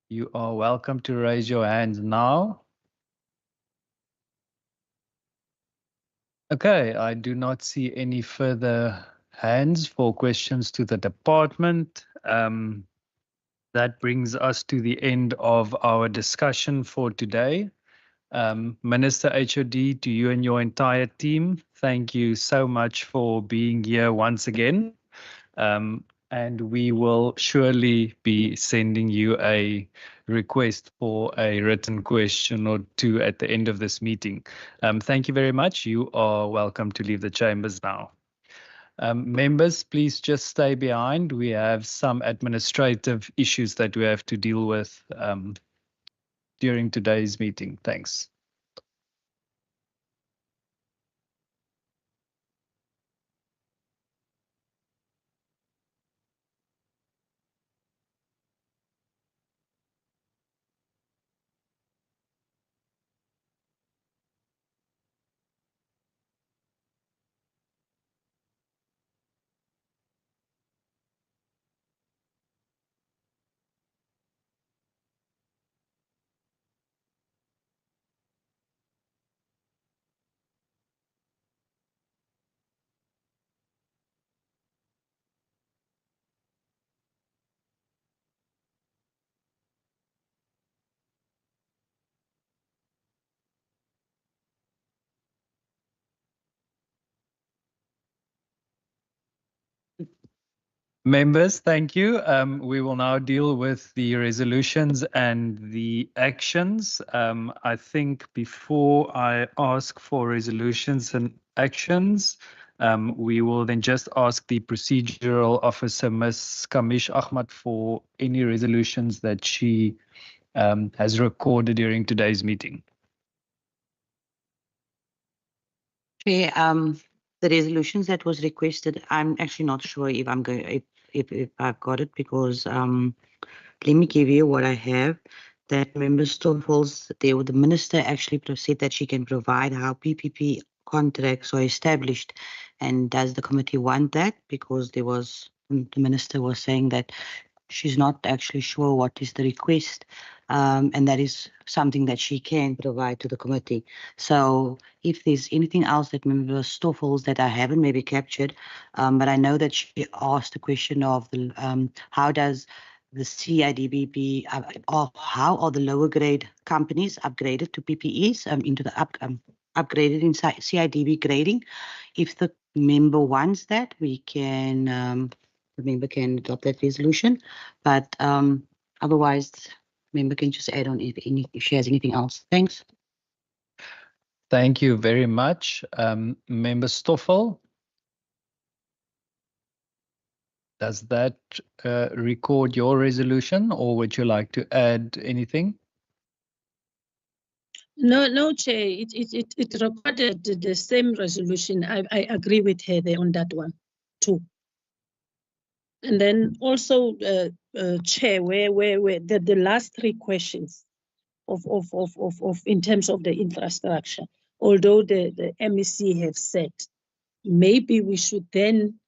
[SPEAKER 1] you are welcome to raise your hands now. Okay, I do not see any further hands for questions to the department. That brings us to the end of our discussion for today. Minister HOD, to you and your entire team, thank you so much for being here once again. And we will surely be sending you a request for a written question or two at the end of this meeting. Thank you very much. You are welcome to leave the chambers now. Members, please just stay behind. We have some administrative issues that we have to deal with during today's meeting. Thanks. Members, thank you. We will now deal with the resolutions and the actions. I think before I ask for resolutions and actions, we will then just ask the procedural officer, Ms. Kamish Ahmad, for any resolutions that she has recorded during today's meeting.
[SPEAKER 19] Chair, the resolutions that was requested, I'm actually not sure if I'm going if I've got it, because let me give you what I have. That Member Stoffel's, the minister actually said that she can provide how PPP contracts are established, and does the committee want that? Because there was, the minister was saying that she's not actually sure what is the request, and that is something that she can provide to the committee. So if there's anything else that Member Stoffels that I haven't maybe captured, but I know that she asked the question of the how does the CIDBP, or how are the lower grade companies upgraded to PPEs into the upgraded in CIDB grading? If the member wants that, we can, the member can adopt that resolution, but otherwise, member can just add on if she has anything else. Thanks.
[SPEAKER 1] Thank you very much. Member Stoffel, does that record your resolution, or would you like to add anything?
[SPEAKER 17] No, Chair. It recorded the same resolution. I agree with her there on that one too. And then also, Chair, where the last three questions of in terms of the infrastructure, although the MEC have said, maybe we should then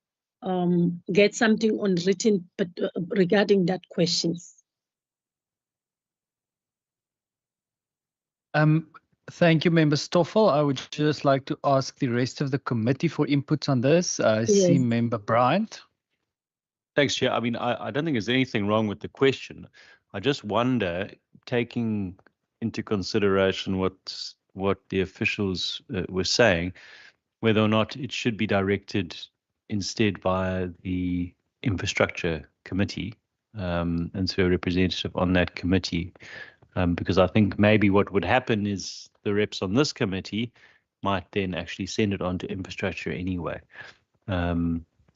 [SPEAKER 17] get something on written, but regarding that questions.
[SPEAKER 1] Thank you, Member Stoffel. I would just like to ask the rest of the committee for inputs on this. I see
[SPEAKER 17] Yes.
[SPEAKER 1] Member Bryant.
[SPEAKER 2] Thanks, Chair. I mean, I don't think there's anything wrong with the question. I just wonder, taking into consideration what the officials were saying, whether or not it should be directed instead via the infrastructure committee and through a representative on that committee. Because I think maybe what would happen is the reps on this committee might then actually send it on to infrastructure anyway.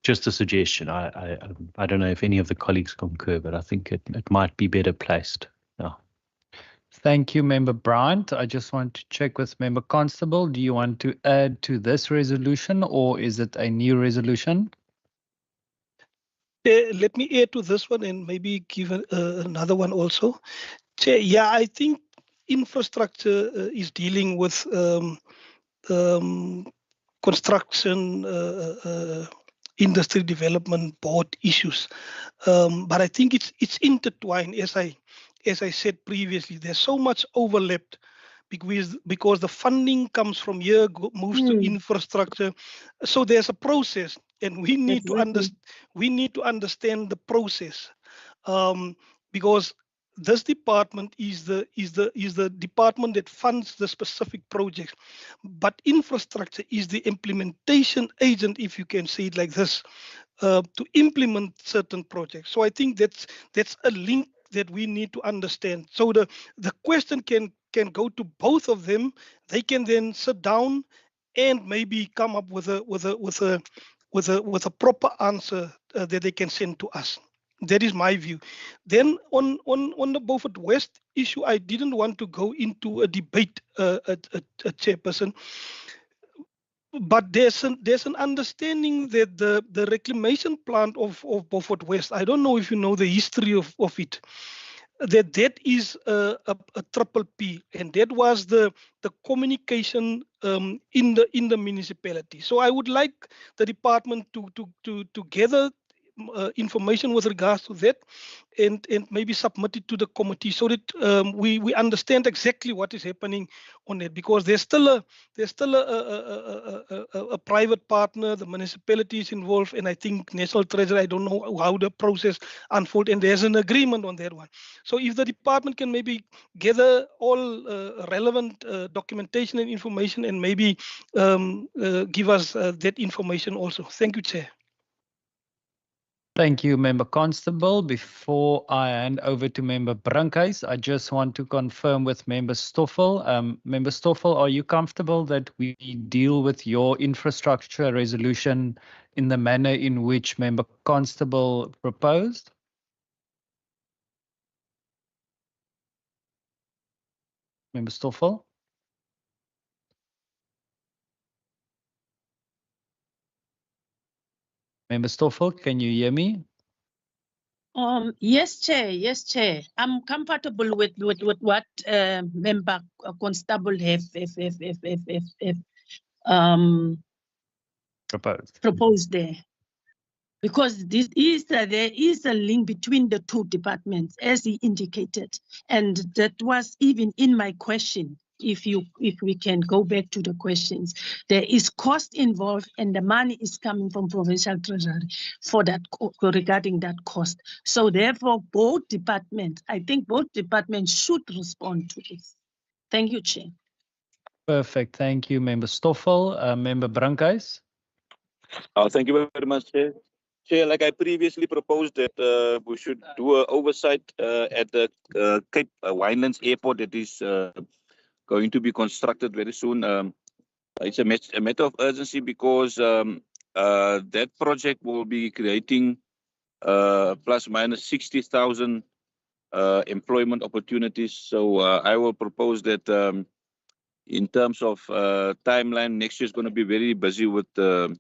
[SPEAKER 2] Just a suggestion. I don't know if any of the colleagues concur, but I think it might be better placed. Yeah.
[SPEAKER 1] Thank you, Member Bryant. I just want to check with Member Constable. Do you want to add to this resolution, or is it a new resolution?
[SPEAKER 5] Let me add to this one and maybe give another one also. Chair, yeah, I think infrastructure is dealing with construction, industry development board issues, but I think it's intertwined. As I said previously, there's so much overlap because the funding comes from here, moves to infrastructure. So there's a process, and we need to understand the process, because this department is the department that funds the specific projects, but infrastructure is the implementation agent, if you can say it like this, to implement certain projects. So I think that's a link that we need to understand. So the question can go to both of them. They can then sit down and maybe come up with a proper answer that they can send to us. That is my view. Then on the Beaufort West issue, I didn't want to go into a debate, a chairperson, but there's an understanding that the reclamation plant of Beaufort West, I don't know if you know the history of it, that is a triple P, and that was the communication in the municipality. So I would like the department to gather information with regards to that and maybe submit it to the committee so that we understand exactly what is happening on it, because there's still a private partner, the municipality is involved, and I think National Treasury, I don't know how the process unfolds, and there's an agreement on that one. So if the department can maybe gather all relevant documentation and information and maybe give us that information also. Thank you, Chair.
[SPEAKER 1] Thank you, Member Constable. Before I hand over to Member Brankhuis, I just want to confirm with Member Stoffel. Member Stoffel, are you comfortable that we deal with your infrastructure resolution in the manner in which Member Constable proposed? Member Stoffel? Member Stoffel, can you hear me?
[SPEAKER 17] Yes, Chair. Yes, Chair. I'm comfortable with what Member Constable have proposed there. because there is a link between the two departments, as he indicated, and that was even in my question. If we can go back to the questions, there is cost involved, and the money is coming from provincial treasury for that regarding that cost. So therefore, both departments, I think both departments should respond to this. Thank you, Chair.
[SPEAKER 1] Perfect. Thank you, Member Stoffel. Member Brankhuis.
[SPEAKER 18] Thank you very much, Chair. Chair, like I previously proposed that we should do an oversight at the Cape Winelands Airport that is going to be constructed very soon. It's a matter of urgency because that project will be creating plus minus 60,000 employment opportunities. So I will propose that in terms of timeline, next year is going to be very busy with the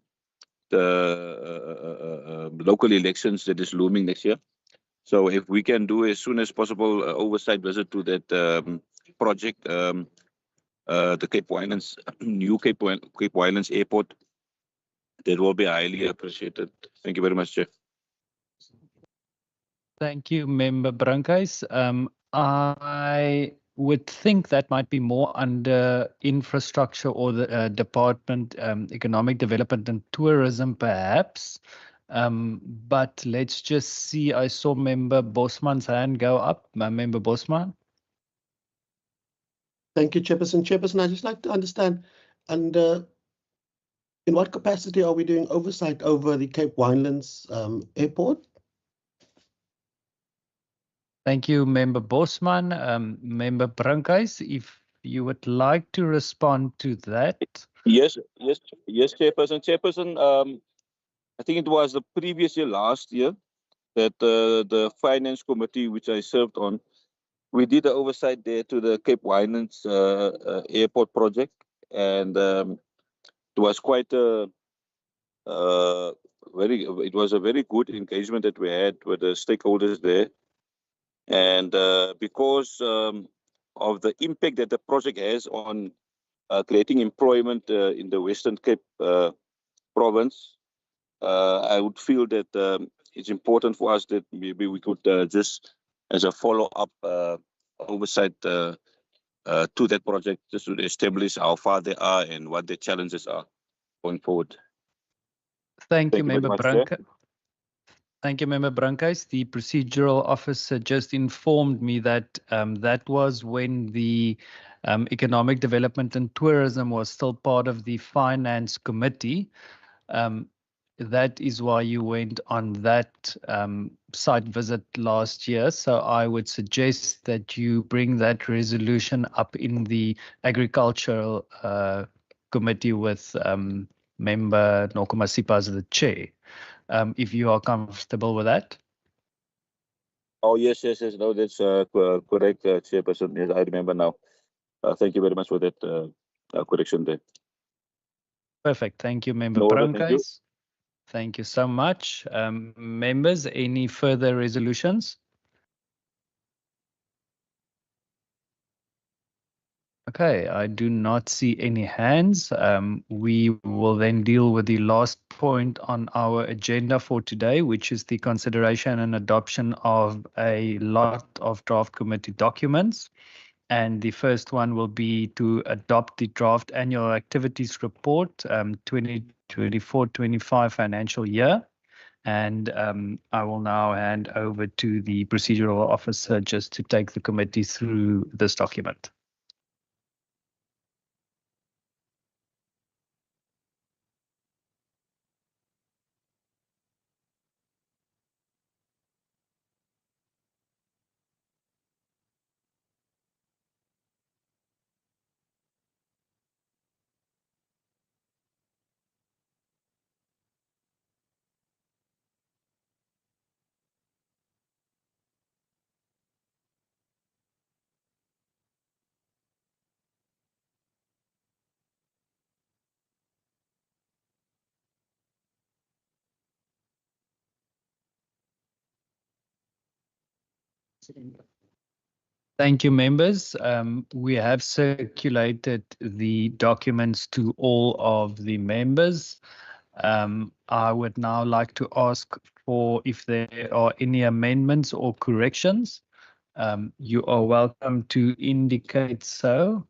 [SPEAKER 18] local elections that is looming next year. So if we can do as soon as possible oversight visit to that project, the Cape Winelands, new Cape Winelands Airport, that will be highly appreciated. Thank you very much, Chair.
[SPEAKER 1] Thank you, Member Brankhuis. I would think that might be more under infrastructure or the Department Economic Development and Tourism, perhaps. But let's just see. I saw Member Bosman's hand go up. Member Bosman.
[SPEAKER 3] Thank you, Chairperson. Chairperson, I'd just like to understand, and in what capacity are we doing oversight over the Cape Winelands Airport?
[SPEAKER 1] Thank you, Member Bosman. Member Brankhuis, if you would like to respond to that.
[SPEAKER 18] Yes, Chairperson. Chairperson, I think it was the previous year, last year, that the Finance Committee, which I served on, we did the oversight there to the Cape Winelands Airport project, and it was quite a very good engagement that we had with the stakeholders there. And because of the impact that the project has on creating employment in the Western Cape province, I would feel that it's important for us that maybe we could just, as a follow-up oversight to that project, just to establish how far they are and what the challenges are going forward.
[SPEAKER 1] Thank you, Member
[SPEAKER 18] very much, Chair.
[SPEAKER 1] Brankhuis. Thank you, Member Brankhuis. The procedural officer just informed me that that was when the Economic Development and Tourism was still part of the Finance Committee. That is why you went on that site visit last year. So I would suggest that you bring that resolution up in the Agricultural Committee with Member Nokomasipa as the chair. If you are comfortable with that.
[SPEAKER 18] Oh, yes. No, that's correct, Chairperson. Yes, I remember now. Thank you very much for that correction there.
[SPEAKER 1] Perfect. Thank you, Member
[SPEAKER 18] Thank you.
[SPEAKER 1] Brankhuis. Thank you so much. Members, any further resolutions? Okay, I do not see any hands. We will then deal with the last point on our agenda for today, which is the consideration and adoption of a lot of draft committee documents. And the first one will be to adopt the draft annual activities report 2024-25 financial year. And I will now hand over to the procedural officer just to take the committee through this document. Thank you, members. We have circulated the documents to all of the members. I would now like to ask for if there are any amendments or corrections. You are welcome to indicate so.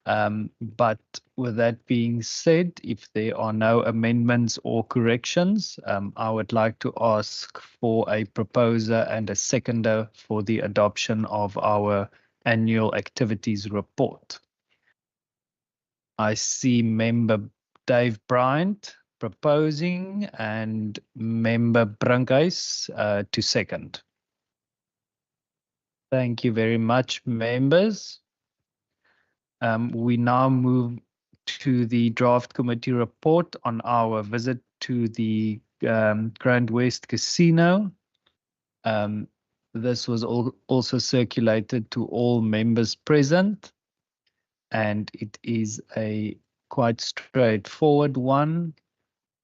[SPEAKER 1] But with that being said, if there are no amendments or corrections, I would like to ask for a proposer and a seconder for the adoption of our annual activities report. I see Member Dave Bryant proposing and Member Brunkhuis to second. Thank you very much, members. We now move to the draft committee report on our visit to the Grand West Casino. This was also circulated to all members present, and it is a quite straightforward one.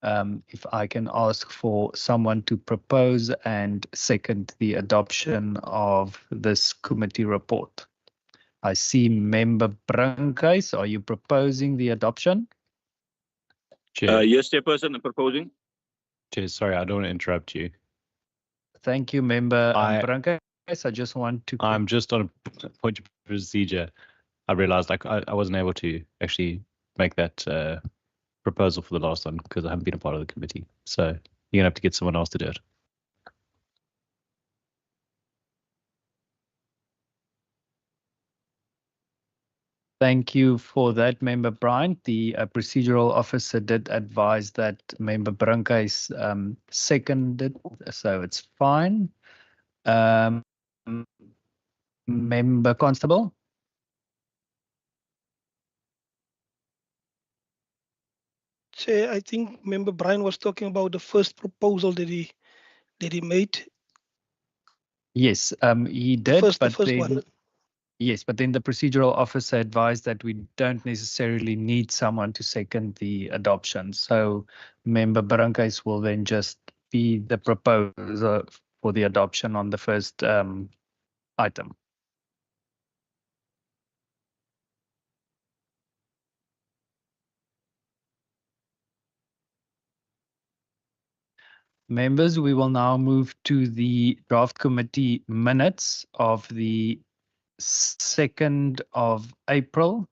[SPEAKER 1] If I can ask for someone to propose and second the adoption of this committee report. I see Member Brunkhuis. Are you proposing the adoption?
[SPEAKER 2] Chair.
[SPEAKER 18] Yes, Chairperson, I'm proposing.
[SPEAKER 2] Chair, sorry, I don't want to interrupt you.
[SPEAKER 1] Thank you, Member Brunkhuis. I just want to...
[SPEAKER 2] I'm just on a point of procedure. I realized I wasn't able to actually make that proposal for the last one because I haven't been a part of the committee. So you're going to have to get someone else to do it.
[SPEAKER 1] Thank you for that, Member Bryant. The procedural officer did advise that Member Brunkhuis seconded, so it's fine. Member Constable?
[SPEAKER 5] Chair, I think Member Brian was talking about the first proposal that he made.
[SPEAKER 1] Yes, he did,
[SPEAKER 5] the first one.
[SPEAKER 1] Yes, but then the procedural officer advised that we don't necessarily need someone to second the adoption. So Member Brunkhuis will then just be the proposer for the adoption on the first item. Members, we will now move to the draft committee minutes of the 2nd of April,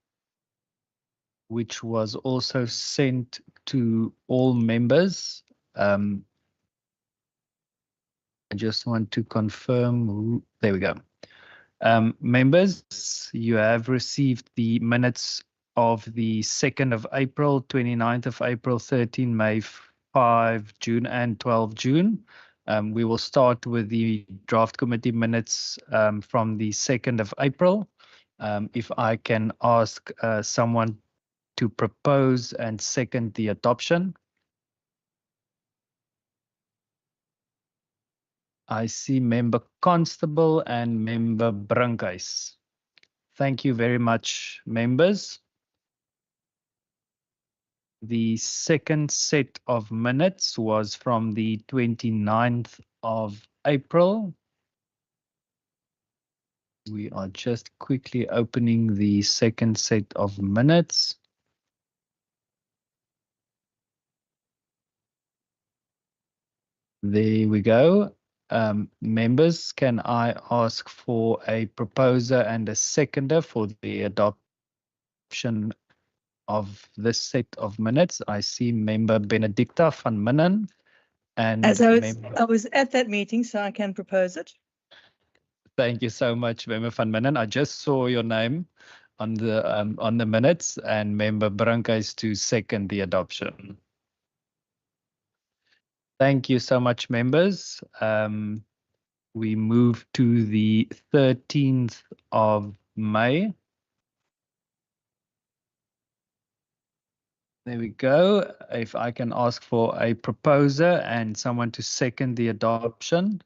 [SPEAKER 1] which was also sent to all members. I just want to confirm. There we go. Members, you have received the minutes of the 2nd of April, 29th of April, 13 May, 5 June, and 12 June. We will start with the draft committee minutes from the 2nd of April. If I can ask someone to propose and second the adoption. I see Member Constable and Member Brunkhuis. Thank you very much, members. The second set of minutes was from the 29th of April. We are just quickly opening the second set of minutes. There we go. Members, can I ask for a proposer and a seconder for the adoption of this set of minutes? I see Member Benedicta van Minnen and
[SPEAKER 4] As I was at that meeting, so I can propose it.
[SPEAKER 1] Thank you so much, Member van Minnen. I just saw your name on the minutes, and Member Brunkhuis to second the adoption. Thank you so much, members. We move to the 13th of May. There we go. If I can ask for a proposer and someone to second the adoption.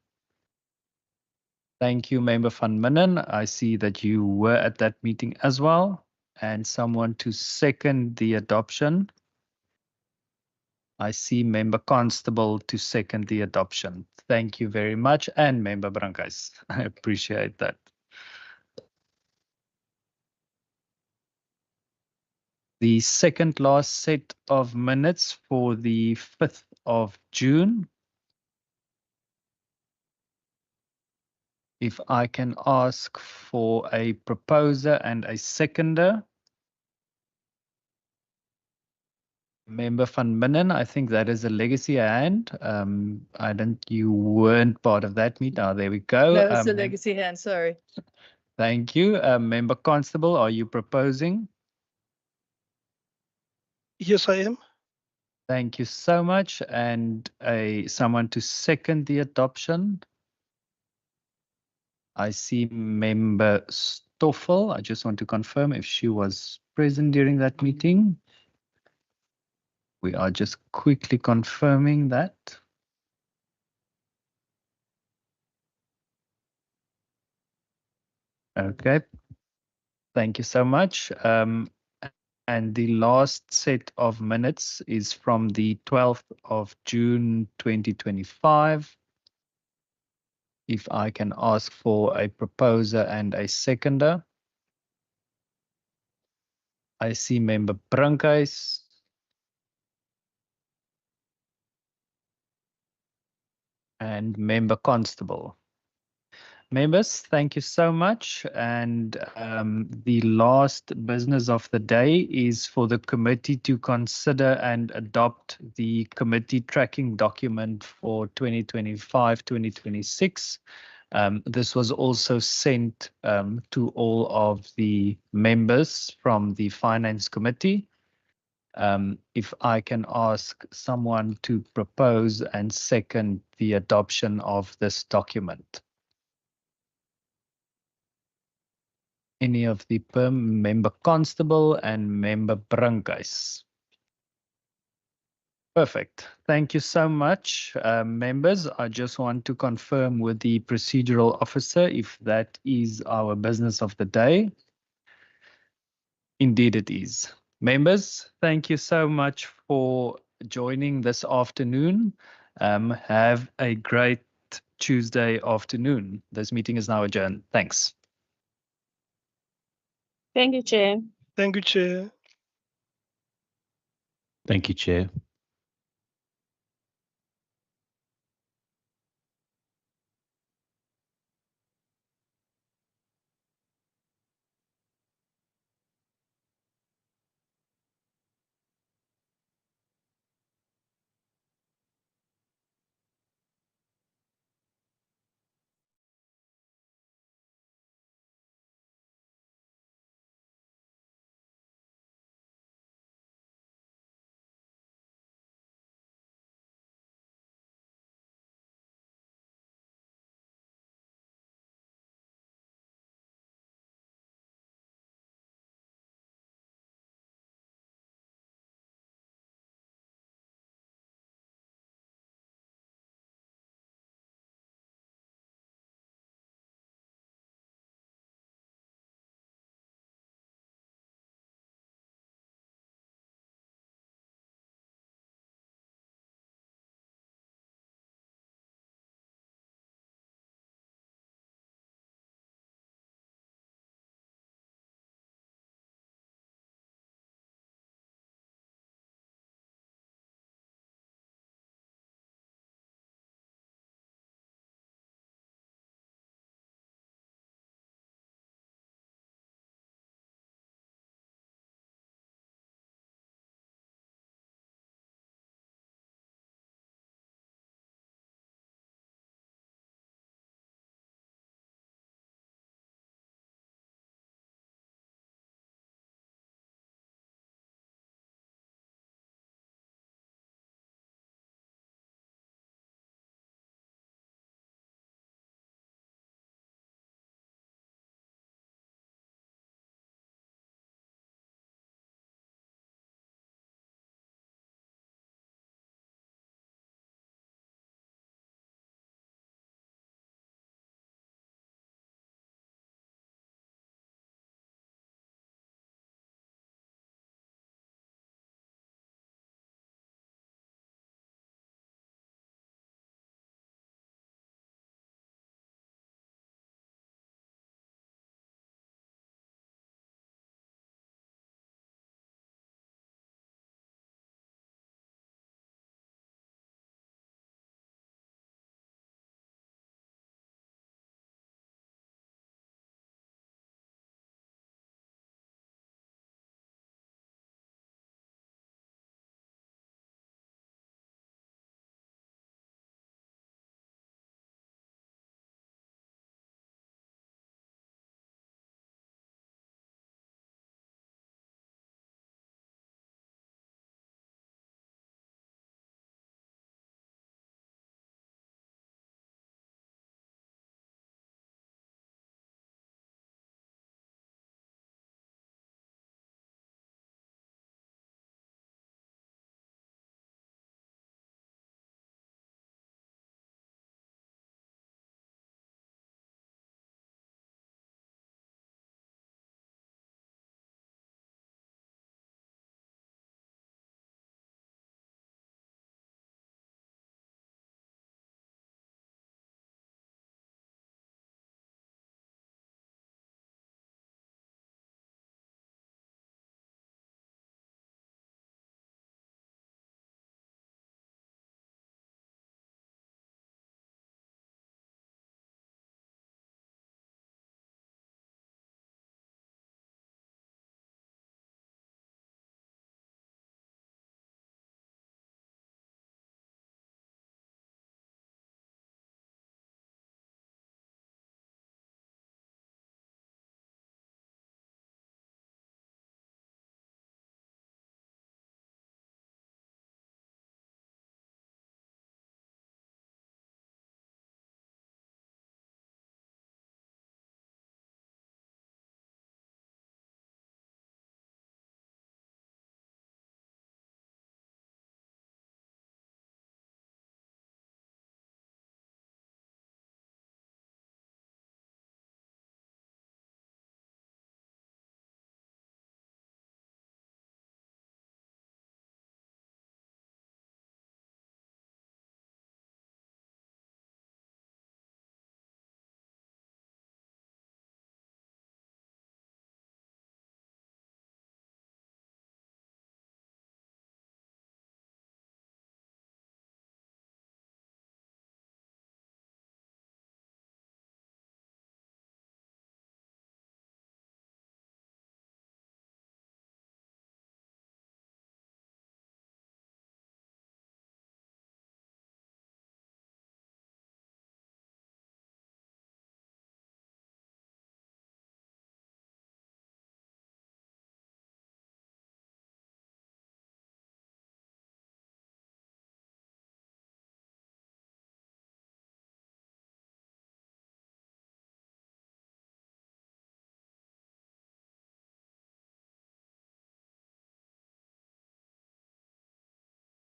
[SPEAKER 1] Thank you, Member van Minnen. I see that you were at that meeting as well. And someone to second the adoption. I see Member Constable to second the adoption. Thank you very much. And Member Brunkhuis. I appreciate that. The second last set of minutes for the 5th of June. If I can ask for a proposer and a seconder. Member van Minnen, I think that is a legacy hand. You weren't part of that meet. Oh, there we go.
[SPEAKER 4] No, it's a legacy hand, sorry.
[SPEAKER 1] Thank you. Member Constable, are you proposing?
[SPEAKER 5] Yes, I am.
[SPEAKER 1] Thank you so much. And someone to second the adoption. I see Member Stoffel. I just want to confirm if she was present during that meeting. We are just quickly confirming that. Okay. Thank you so much. And the last set of minutes is from the 12th of June 2025. If I can ask for a proposer and a seconder. I see Member Brunkhuis. And Member Constable. Members, thank you so much. And the last business of the day is for the committee to consider and adopt the committee tracking document for 2025-2026. This was also sent to all of the members from the Finance Committee. If I can ask someone to propose and second the adoption of this document. Any of the Member Constable and Member Brunkhuis. Perfect. Thank you so much, members. I just want to confirm with the procedural officer if that is our business of the day. Indeed it is. Members, thank you so much for joining this afternoon. Have a great Tuesday afternoon. This meeting is now adjourned. Thanks.
[SPEAKER 6] Thank you, Chair.
[SPEAKER 5] Thank you, Chair.
[SPEAKER 2] Thank you, Chair.